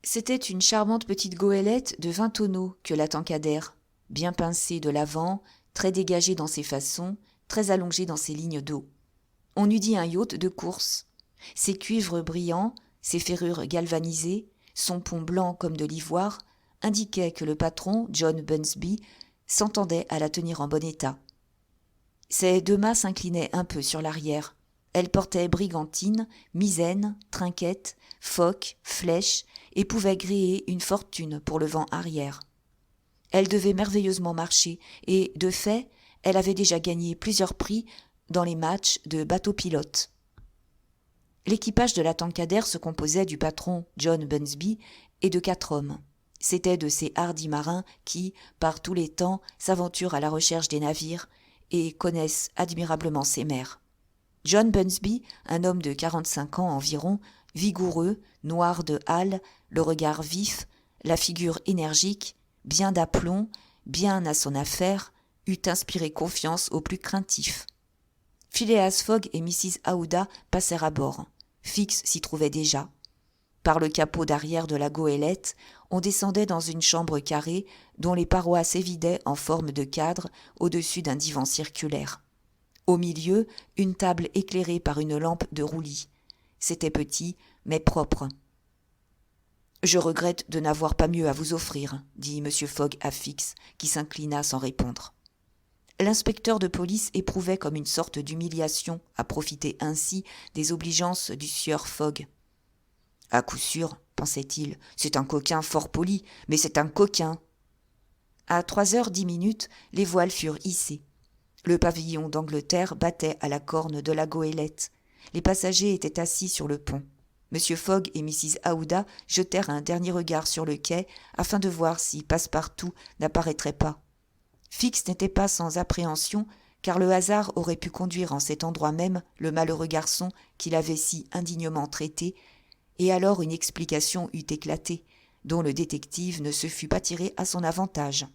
C'était une charmante petite goélette de 20 tonneaux que la Tankadère, bien pincée de l'avant, très dégagée dans ses façons, très allongée dans ses lignes d'eau. On eût dit un yacht de course. Ses cuivres brillants, ses ferrures galvanisées, son pont blanc comme de l'ivoire, indiquaient que le patron, John Bunsby, s'entendait à la tenir en bon état. Ses 2 mâts s'inclinaient un peu sur l'arrière. Elle portait brigantine, misaine, trinquette, foc, flèche et pouvait gréer une fortune pour le vent arrière. Elle devait merveilleusement marcher et, de fait, elle avait déjà gagné plusieurs prix dans les matchs de bateau-pilote. L'équipage de la Tankadère se composait du patron John Bunsby et de 4 hommes. C'étaient de ces hardis marins qui, par tous les temps, s'aventurent à la recherche des navires et connaissent admirablement ces mers. John Bunsby, un homme de 45 ans environ, vigoureux, noir de hâle, le regard vif, la figure énergique, bien d'aplomb, bien à son affaire, eût inspiré confiance aux plus craintifs. Phileas Fogg et Mrs. Aouda passèrent à bord. Fix s'y trouvait déjà. Par le capot d'arrière de la goélette, on descendait dans une chambre carrée dont les parois s'évidaient en forme de cadre au-dessus d'un divan circulaire. Au milieu, une table éclairée par une lampe de roulis. C'était petit, mais propre. « Je regrette de n'avoir pas mieux à vous offrir, » dit M. Fogg à Fix, qui s'inclina sans répondre. L'inspecteur de police éprouvait comme une sorte d'humiliation à profiter ainsi des obligeances du sieur Fogg. « À coup sûr, pensait-il, c'est un coquin fort poli, mais c'est un coquin. » À 3h10, les voiles furent hissées. Le pavillon d'Angleterre battait à la corne de la goélette. Les passagers étaient assis sur le pont. M. Fogg et Mrs. Aouda jetèrent un dernier regard sur le quai afin de voir si Passepartout n'apparaîtrait pas. Fix n'était pas sans appréhension, car le hasard aurait pu conduire en cet endroit même le malheureux garçon qu'il avait si indignement traité, et alors une explication eût éclaté, dont le détective ne se fût pas tiré à son avantage.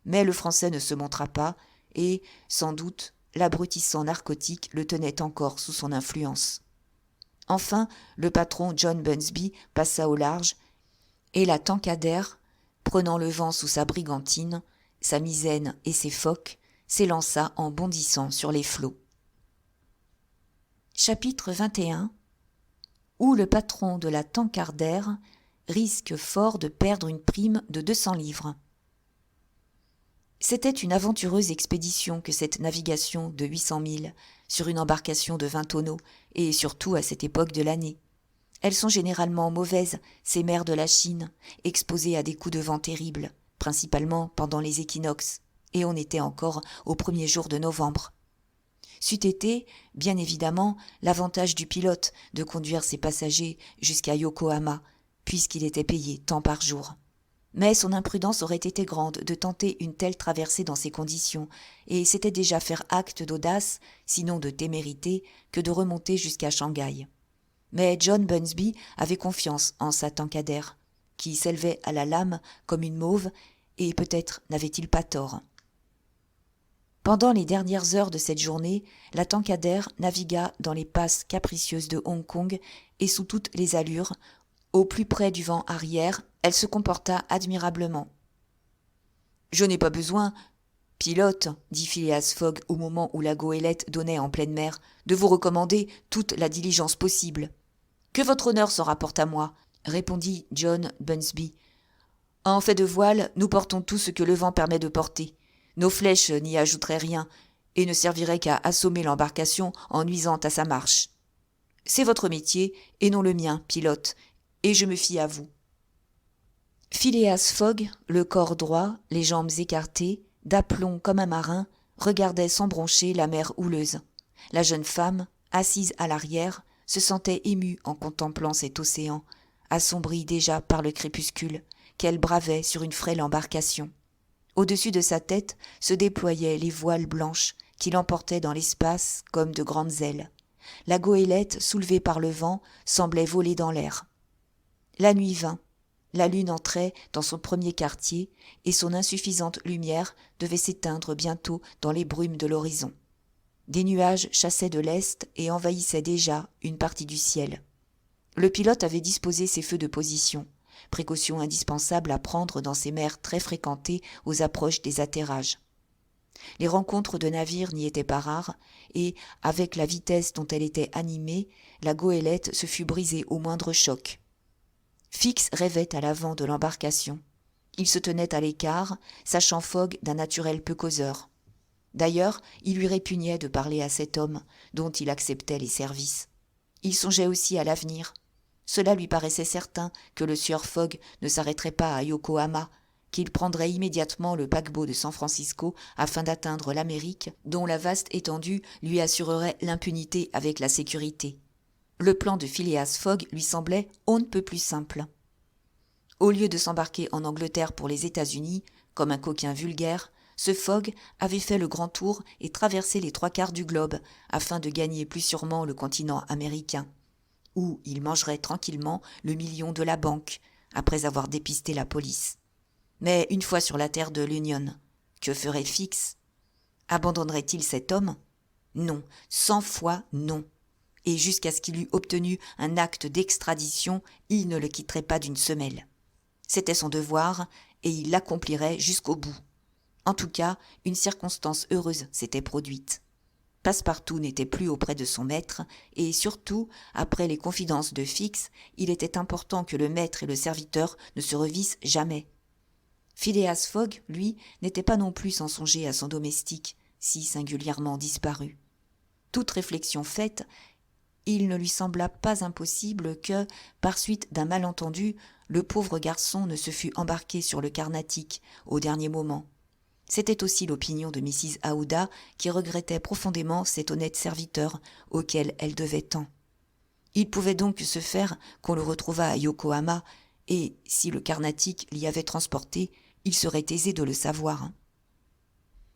Mais le Français ne se montra pas, et, sans doute, l'abrutissant narcotique le tenait encore sous son influence. Enfin, le patron John Bunsby passa au large, et la Tankadère, prenant le vent sous sa brigantine, sa misaine et ses focs, s'élança en bondissant sur les flots. Chapitre 21. Où le patron de la Tankardère risque fort de perdre une prime de 200 livres. C'était une aventureuse expédition que cette navigation de 800 milles sur une embarcation de 20 tonneaux, et surtout à cette époque de l'année. Elles sont généralement mauvaises, ces mers de la Chine, exposées à des coups de vent terribles, principalement pendant les équinoxes, et on était encore au premier jour de novembre. C'eût été, bien évidemment, l'avantage du pilote de conduire ses passagers jusqu'à Yokohama, puisqu'il était payé tant par jour. Mais son imprudence aurait été grande de tenter une telle traversée dans ces conditions, et c'était déjà faire acte d'audace, sinon de témérité, que de remonter jusqu'à Shanghai. Mais John Bunsby avait confiance en sa Tankadère, qui s'élevait à la lame comme une mauve, et peut-être n'avait-il pas tort. Pendant les dernières heures de cette journée, la Tankadère navigua dans les passes capricieuses de Hong Kong et sous toutes les allures. Au plus près du vent arrière, elle se comporta admirablement. « Je n'ai pas besoin, pilote, dit Phileas Fogg au moment où la goélette donnait en pleine mer, de vous recommander toute la diligence possible. Que votre honneur s'en rapporte à moi, répondit John Bunsby. En fait de voile, nous portons tout ce que le vent permet de porter. Nos flèches n'y ajouteraient rien et ne serviraient qu'à assommer l'embarcation en nuisant à sa marche. C'est votre métier et non le mien, pilote, et je me fie à vous. » Phileas Fogg, le corps droit, les jambes écartées, d'aplomb comme un marin, regardait sans broncher la mer houleuse. La jeune femme, assise à l'arrière, se sentait émue en contemplant cet océan, assombri déjà par le crépuscule, qu'elle bravait sur une frêle embarcation. Au-dessus de sa tête se déployaient les voiles blanches qui l'emportaient dans l'espace comme de grandes ailes. La goélette, soulevée par le vent, semblait voler dans l'air. La nuit vint. La lune entrait dans son premier quartier et son insuffisante lumière devait s'éteindre bientôt dans les brumes de l'horizon. Des nuages chassaient de l'est et envahissaient déjà une partie du ciel. Le pilote avait disposé ses feux de position, précaution indispensable à prendre dans ces mers très fréquentées aux approches des atterrages. Les rencontres de navires n'y étaient pas rares, et, avec la vitesse dont elle était animée, la goélette se fût brisée au moindre choc. Fix rêvait à l'avant de l'embarcation. Il se tenait à l'écart, sachant Fogg d'un naturel peu causeur. D'ailleurs, il lui répugnait de parler à cet homme, dont il acceptait les services. Il songeait aussi à l'avenir. Cela lui paraissait certain que le sieur Fogg ne s'arrêterait pas à Yokohama, qu'il prendrait immédiatement le paquebot de San Francisco afin d'atteindre l'Amérique, dont la vaste étendue lui assurerait l'impunité avec la sécurité. Le plan de Phileas Fogg lui semblait on ne peut plus simple. Au lieu de s'embarquer en Angleterre pour les États-Unis, comme un coquin vulgaire, ce Fogg avait fait le grand tour et traversé les 3/4 du globe afin de gagner plus sûrement le continent américain, où il mangerait tranquillement le million de la banque, après avoir dépisté la police. Mais une fois sur la terre de l'Union, que ferait Fix? Abandonnerait-il cet homme? Non, 100 fois non. Et jusqu'à ce qu'il eût obtenu un acte d'extradition, il ne le quitterait pas d'une semelle. C'était son devoir, et il l'accomplirait jusqu'au bout. En tout cas, une circonstance heureuse s'était produite. Passepartout n'était plus auprès de son maître, et surtout, après les confidences de Fix, il était important que le maître et le serviteur ne se revissent jamais. Phileas Fogg, lui, n'était pas non plus sans songer à son domestique, si singulièrement disparu. Toute réflexion faite, il ne lui sembla pas impossible que, par suite d'un malentendu, le pauvre garçon ne se fût embarqué sur le Carnatic au dernier moment. C'était aussi l'opinion de Mrs. Aouda, qui regrettait profondément cet honnête serviteur auquel elle devait tant. Il pouvait donc se faire qu'on le retrouvât à Yokohama, et, si le Carnatic l'y avait transporté, il serait aisé de le savoir.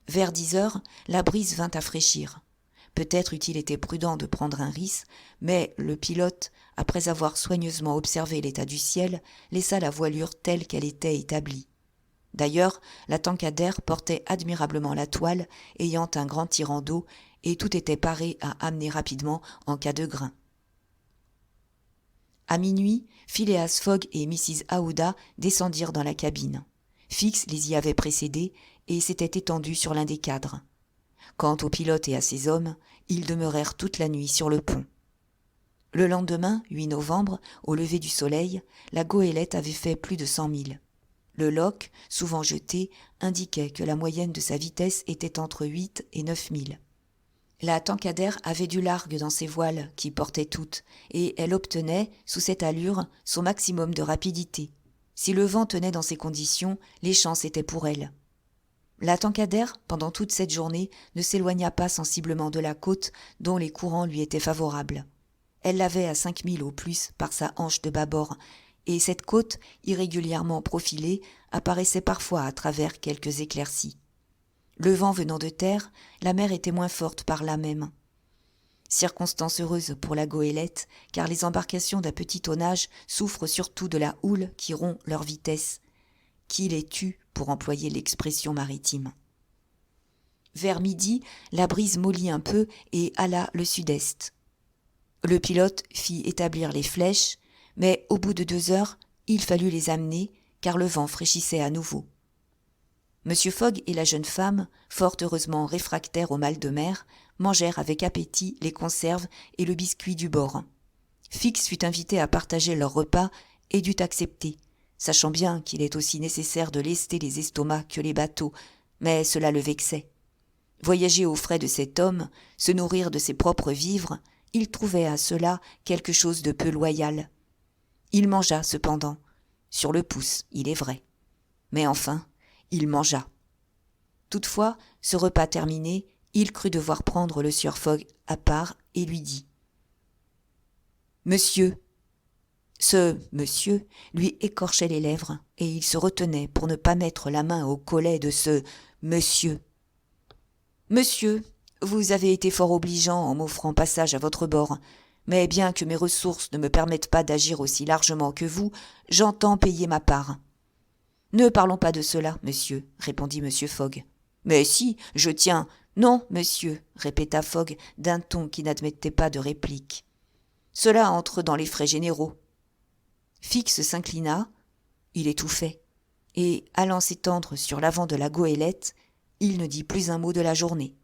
Vers 10 heures, la brise vint à fraîchir. Peut-être eût-il été prudent de prendre un risque, mais le pilote, après avoir soigneusement observé l'état du ciel, laissa la voilure telle qu'elle était établie. D'ailleurs, la Tankadère portait admirablement la toile, ayant un grand tirant d'eau, et tout était paré à amener rapidement en cas de grain. À minuit, Phileas Fogg et Mrs. Aouda descendirent dans la cabine. Fix les y avait précédés et s'était étendu sur l'un des cadres. Quant au pilote et à ses hommes, ils demeurèrent toute la nuit sur le pont. Le lendemain, 8 novembre, au lever du soleil, la goélette avait fait plus de 100 milles. Le loch, souvent jeté, indiquait que la moyenne de sa vitesse était entre 8 et 9 milles. La Tankadère avait du largue dans ses voiles, qui portaient toutes, et elle obtenait, sous cette allure, son maximum de rapidité. Si le vent tenait dans ces conditions, les chances étaient pour elle. La Tankadère, pendant toute cette journée, ne s'éloigna pas sensiblement de la côte, dont les courants lui étaient favorables. Elle l'avait à 5 milles au plus par sa hanche de bâbord, et cette côte, irrégulièrement profilée, apparaissait parfois à travers quelques éclaircies. Le vent venant de terre, la mer était moins forte par là même. Circonstance heureuse pour la goélette, car les embarcations d'un petit tonnage souffrent surtout de la houle qui rompt leur vitesse, qui les tue, pour employer l'expression maritime. Vers midi, la brise mollit un peu et hala le sud-est. Le pilote fit établir les flèches, mais au bout de 2 heures, il fallut les amener, car le vent fraîchissait à nouveau. Monsieur Fogg et la jeune femme, fort heureusement réfractaires au mal de mer, mangèrent avec appétit les conserves et le biscuit du bord. Fix fut invité à partager leur repas et dut accepter, sachant bien qu'il est aussi nécessaire de lester les estomacs que les bateaux, mais cela le vexait. Voyager aux frais de cet homme, se nourrir de ses propres vivres, il trouvait à cela quelque chose de peu loyal. Il mangea cependant, sur le pouce, il est vrai. Mais enfin, il mangea. Toutefois, ce repas terminé, il crut devoir prendre le sieur Fogg à part et lui dit « Monsieur !» Ce « monsieur » lui écorchait les lèvres et il se retenait pour ne pas mettre la main au collet de ce « monsieur ». « Monsieur, vous avez été fort obligeant en m'offrant passage à votre bord, Mais bien que mes ressources ne me permettent pas d'agir aussi largement que vous, j'entends payer ma part. » « Ne parlons pas de cela, monsieur, » répondit M. Fogg. « Mais si, je tiens. »« Non, monsieur, » répéta Fogg d'un ton qui n'admettait pas de réplique. « Cela entre dans les frais généraux. » Fix s'inclina, il étouffait, et, allant s'étendre sur l'avant de la goélette, il ne dit plus un mot de la journée.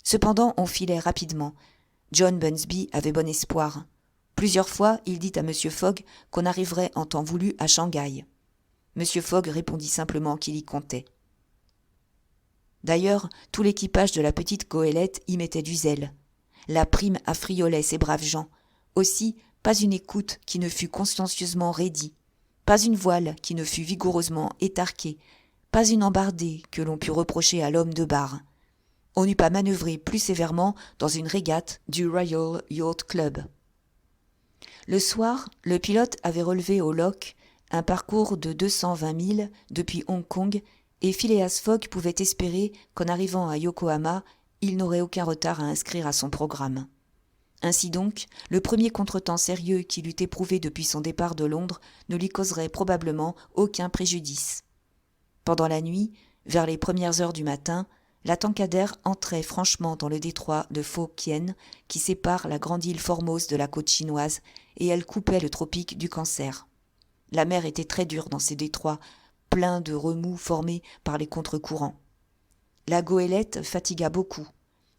Cependant, on filait rapidement. John Bunsby avait bon espoir. Plusieurs fois, il dit à M. Fogg qu'on arriverait en temps voulu à Shanghai. M. Fogg répondit simplement qu'il y comptait. D'ailleurs, tout l'équipage de la petite goélette y mettait du zèle. La prime affriolait ces braves gens. Aussi, pas une écoute qui ne fût consciencieusement raidie, pas une voile qui ne fût vigoureusement étarquée, pas une embardée que l'on pût reprocher à l'homme de barre. On n'eût pas manœuvré plus sévèrement dans une régate du Royal Yacht Club. Le soir, le pilote avait relevé au loch un parcours de 220 milles depuis Hong Kong, et Phileas Fogg pouvait espérer qu'en arrivant à Yokohama, il n'aurait aucun retard à inscrire à son programme. Ainsi donc, le premier contretemps sérieux qu'il eût éprouvé depuis son départ de Londres ne lui causerait probablement aucun préjudice. Pendant la nuit, vers les premières heures du matin, la Tankadère entrait franchement dans le détroit de Fo Kien qui sépare la grande île Formose de la côte chinoise, et elle coupait le tropique du Cancer. La mer était très dure dans ces détroits, pleins de remous formés par les contre-courants. La goélette fatigua beaucoup.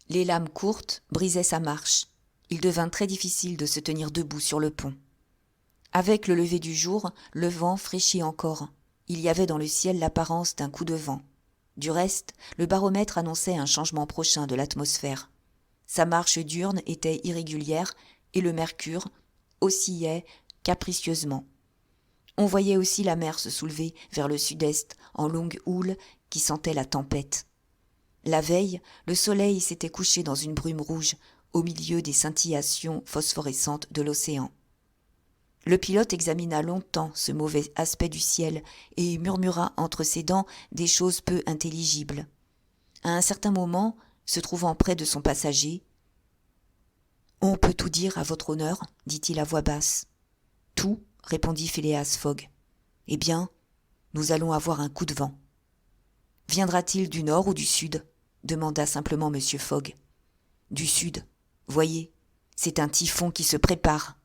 Les lames courtes brisaient sa marche. Il devint très difficile de se tenir debout sur le pont. Avec le lever du jour, le vent fraîchit encore. Il y avait dans le ciel l'apparence d'un coup de vent. Du reste, le baromètre annonçait un changement prochain de l'atmosphère. Sa marche diurne était irrégulière et le mercure oscillait capricieusement. On voyait aussi la mer se soulever vers le sud-est en longue houle qui sentait la tempête. La veille, le soleil s'était couché dans une brume rouge au milieu des scintillations phosphorescentes de l'océan. Le pilote examina longtemps ce mauvais aspect du ciel et murmura entre ses dents des choses peu intelligibles. À un certain moment, se trouvant près de son passager, « On peut tout dire à votre honneur » dit-il à voix basse. « Tout » répondit Phileas Fogg. « Eh bien, nous allons avoir un coup de vent. »« Viendra-t-il du nord ou du sud ?» demanda simplement M. Fogg. « Du sud. Voyez, c'est un typhon qui se prépare. »«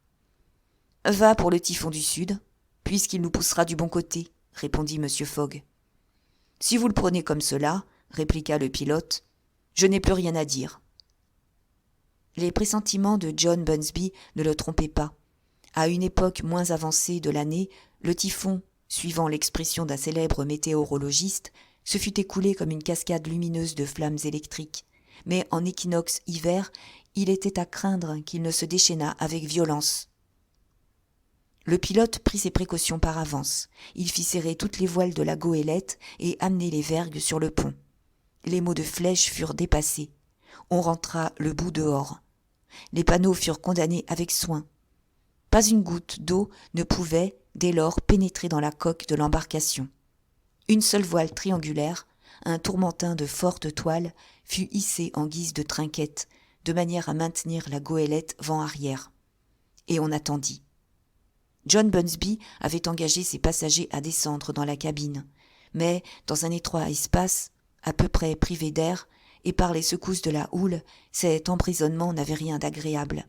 Va pour le typhon du sud, puisqu'il nous poussera du bon côté, » répondit M. Fogg. « Si vous le prenez comme cela, » répliqua le pilote, « je n'ai plus rien à dire. » Les pressentiments de John Bunsby ne le trompaient pas. À une époque moins avancée de l'année, le typhon, suivant l'expression d'un célèbre météorologiste, se fût écoulé comme une cascade lumineuse de flammes électriques. Mais en équinoxe hiver, il était à craindre qu'il ne se déchaînât avec violence. Le pilote prit ses précautions par avance. Il fit serrer toutes les voiles de la goélette et amener les vergues sur le pont. Les mots de flèche furent dépassés. On rentra le bout dehors. Les panneaux furent condamnés avec soin. Pas une goutte d'eau ne pouvait, dès lors, pénétrer dans la coque de l'embarcation. Une seule voile triangulaire, un tourmentin de forte toile, fut hissé en guise de trinquette, de manière à maintenir la goélette vent arrière. Et on attendit. John Bunsby avait engagé ses passagers à descendre dans la cabine, mais dans un étroit espace, à peu près privé d'air, et par les secousses de la houle, cet emprisonnement n'avait rien d'agréable.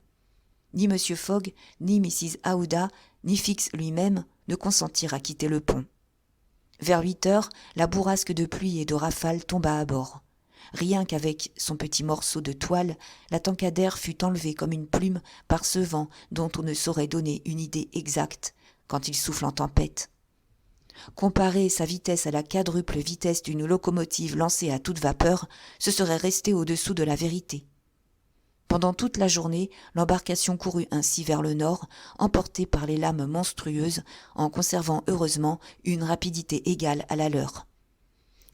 Ni M. Fogg, ni Mrs. Aouda, ni Fix lui-même ne consentirent à quitter le pont. Vers 8 heures, la bourrasque de pluie et de rafales tomba à bord. Rien qu'avec son petit morceau de toile, la Tankadère fut enlevée comme une plume par ce vent dont on ne saurait donner une idée exacte quand il souffle en tempête. Comparer sa vitesse à la quadruple vitesse d'une locomotive lancée à toute vapeur, ce serait rester au-dessous de la vérité. Pendant toute la journée, l'embarcation courut ainsi vers le nord, emportée par les lames monstrueuses, en conservant heureusement une rapidité égale à la leur.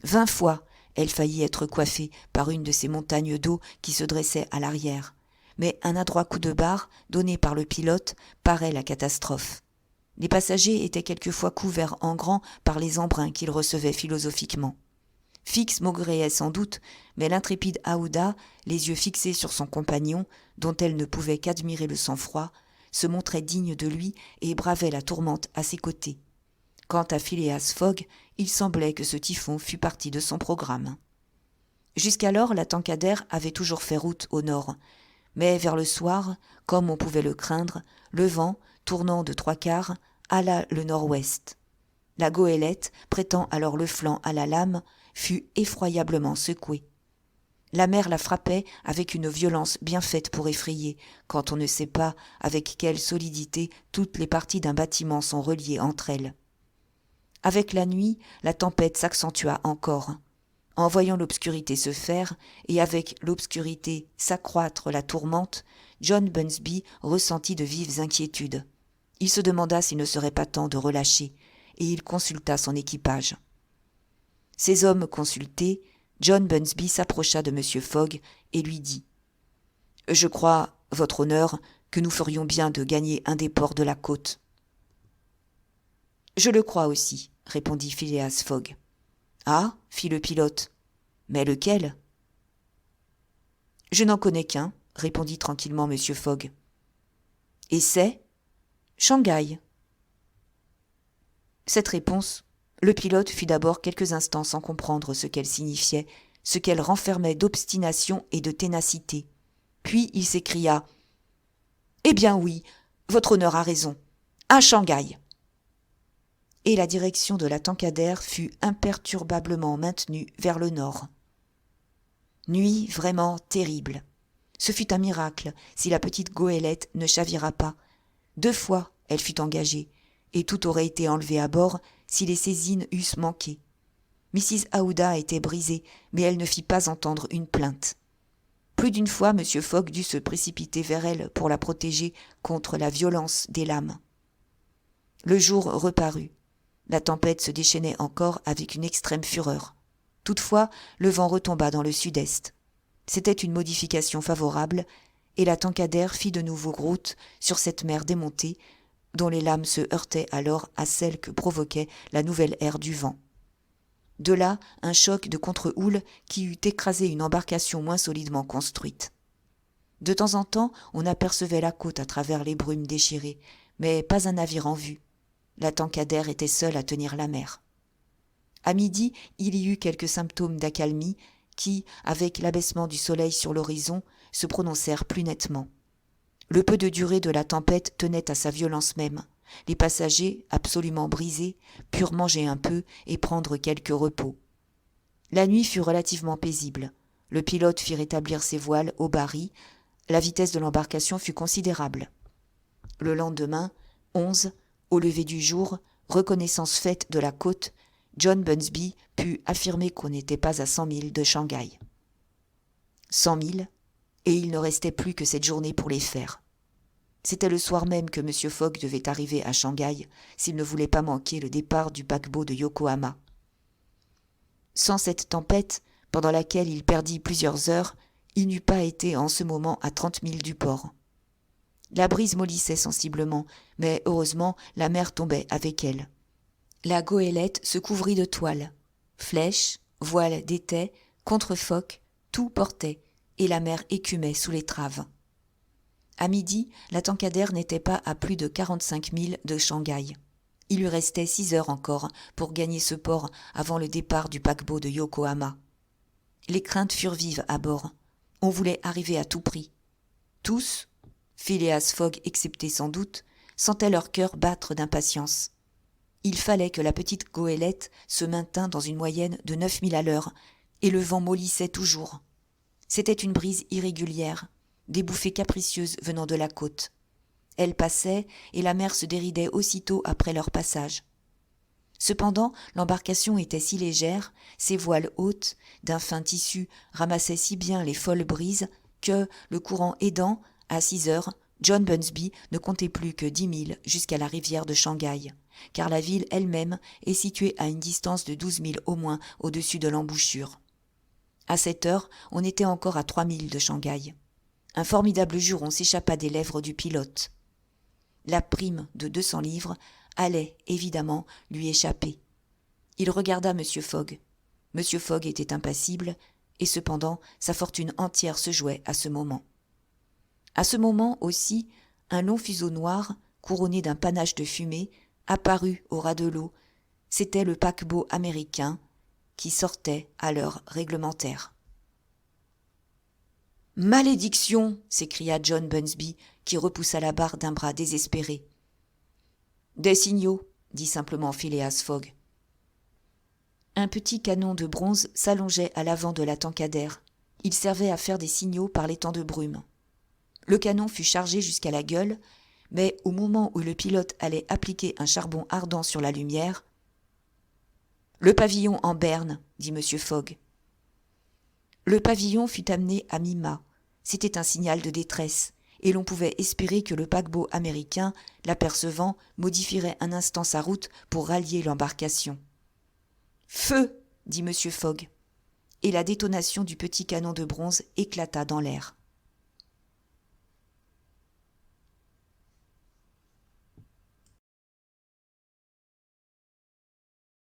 20 fois, elle faillit être coiffée par une de ces montagnes d'eau qui se dressaient à l'arrière. Mais un adroit coup de barre, donné par le pilote, parait la catastrophe. Les passagers étaient quelquefois couverts en grand par les embruns qu'ils recevaient philosophiquement. Fix maugréait sans doute, mais l'intrépide Aouda, les yeux fixés sur son compagnon, dont elle ne pouvait qu'admirer le sang-froid, se montrait digne de lui et bravait la tourmente à ses côtés. Quant à Phileas Fogg, il semblait que ce typhon fût partie de son programme. Jusqu'alors, la Tankadère avait toujours fait route au nord, mais vers le soir, comme on pouvait le craindre, le vent, tournant de 3/4, alla le nord-ouest. La goélette, prêtant alors le flanc à la lame, fut effroyablement secouée. La mer la frappait avec une violence bien faite pour effrayer, quand on ne sait pas avec quelle solidité toutes les parties d'un bâtiment sont reliées entre elles. Avec la nuit, la tempête s'accentua encore. En voyant l'obscurité se faire, et avec l'obscurité s'accroître la tourmente, John Bunsby ressentit de vives inquiétudes. Il se demanda s'il ne serait pas temps de relâcher, et il consulta son équipage. Ces hommes consultés, John Bunsby s'approcha de M. Fogg et lui dit « Je crois, votre honneur, que nous ferions bien de gagner un des ports de la côte. »« Je le crois aussi, » répondit Phileas Fogg. « Ah, fit le pilote, mais lequel ?»« Je n'en connais qu'un, » répondit tranquillement M. Fogg. « Et c'est Shanghai. » Cette réponse, le pilote fut d'abord quelques instants sans comprendre ce qu'elle signifiait, ce qu'elle renfermait d'obstination et de ténacité. Puis il s'écria « Eh bien oui, votre honneur a raison, à Shanghai !» Et la direction de la Tankadère fut imperturbablement maintenue vers le nord. Nuit vraiment terrible. Ce fut un miracle si la petite goélette ne chavira pas. 2 fois elle fut engagée, et tout aurait été enlevé à bord si les saisines eussent manqué. Mrs. Aouda était brisée, mais elle ne fit pas entendre une plainte. Plus d'une fois, M. Fogg dut se précipiter vers elle pour la protéger contre la violence des lames. Le jour reparut. La tempête se déchaînait encore avec une extrême fureur. Toutefois, le vent retomba dans le sud-est. C'était une modification favorable, et la Tankadère fit de nouveau route sur cette mer démontée, dont les lames se heurtaient alors à celles que provoquait la nouvelle aire du vent. De là, un choc de contre-houle qui eût écrasé une embarcation moins solidement construite. De temps en temps, on apercevait la côte à travers les brumes déchirées, mais pas un navire en vue. La Tankadère était seule à tenir la mer. À midi, il y eut quelques symptômes d'accalmie qui, avec l'abaissement du soleil sur l'horizon, se prononcèrent plus nettement. Le peu de durée de la tempête tenait à sa violence même. Les passagers, absolument brisés, purent manger un peu et prendre quelques repos. La nuit fut relativement paisible. Le pilote fit rétablir ses voiles au bari. La vitesse de l'embarcation fut considérable. Le lendemain, 11, au lever du jour, reconnaissance faite de la côte, John Bunsby put affirmer qu'on n'était pas à 100 milles de Shanghai. 100 milles, et il ne restait plus que cette journée pour les faire. C'était le soir même que M. Fogg devait arriver à Shanghai s'il ne voulait pas manquer le départ du paquebot de Yokohama. Sans cette tempête, pendant laquelle il perdit plusieurs heures, il n'eût pas été en ce moment à 30 milles du port. La brise mollissait sensiblement, mais heureusement la mer tombait avec elle. La goélette se couvrit de toiles. Flèches, voiles d'étais, contre-focs, tout portait, et la mer écumait sous l'étrave. À midi, la Tankadère n'était pas à plus de 45 milles de Shanghai. Il lui restait 6 heures encore pour gagner ce port avant le départ du paquebot de Yokohama. Les craintes furent vives à bord. On voulait arriver à tout prix. Tous, Phileas Fogg excepté sans doute, sentaient leur cœur battre d'impatience. Il fallait que la petite goélette se maintînt dans une moyenne de 9 milles à l'heure, et le vent mollissait toujours. C'était une brise irrégulière, des bouffées capricieuses venant de la côte. Elle passait, et la mer se déridait aussitôt après leur passage. Cependant, l'embarcation était si légère, ses voiles hautes, d'un fin tissu, ramassaient si bien les folles brises, que, le courant aidant, à 6 heures, John Bunsby ne comptait plus que 10 milles jusqu'à la rivière de Shanghai, car la ville elle-même est située à une distance de 12 milles au moins au-dessus de l'embouchure. À 7 heures, on était encore à 3 milles de Shanghai. Un formidable juron s'échappa des lèvres du pilote. La prime de 200 livres allait, évidemment, lui échapper. Il regarda M. Fogg. M. Fogg était impassible, et cependant sa fortune entière se jouait à ce moment. À ce moment aussi, un long fuseau noir, couronné d'un panache de fumée, apparut au ras de l'eau. C'était le paquebot américain qui sortait à l'heure réglementaire. « Malédiction !» s'écria John Bunsby, qui repoussa la barre d'un bras désespéré. « Des signaux !» dit simplement Phileas Fogg. Un petit canon de bronze s'allongeait à l'avant de la Tankadère. Il servait à faire des signaux par les temps de brume. Le canon fut chargé jusqu'à la gueule, mais au moment où le pilote allait appliquer un charbon ardent sur la lumière, « Le pavillon en berne !» dit M. Fogg. Le pavillon fut amené à mi-mât. C'était un signal de détresse, et l'on pouvait espérer que le paquebot américain, l'apercevant, modifierait un instant sa route pour rallier l'embarcation. « Feu !» dit M. Fogg, et la détonation du petit canon de bronze éclata dans l'air.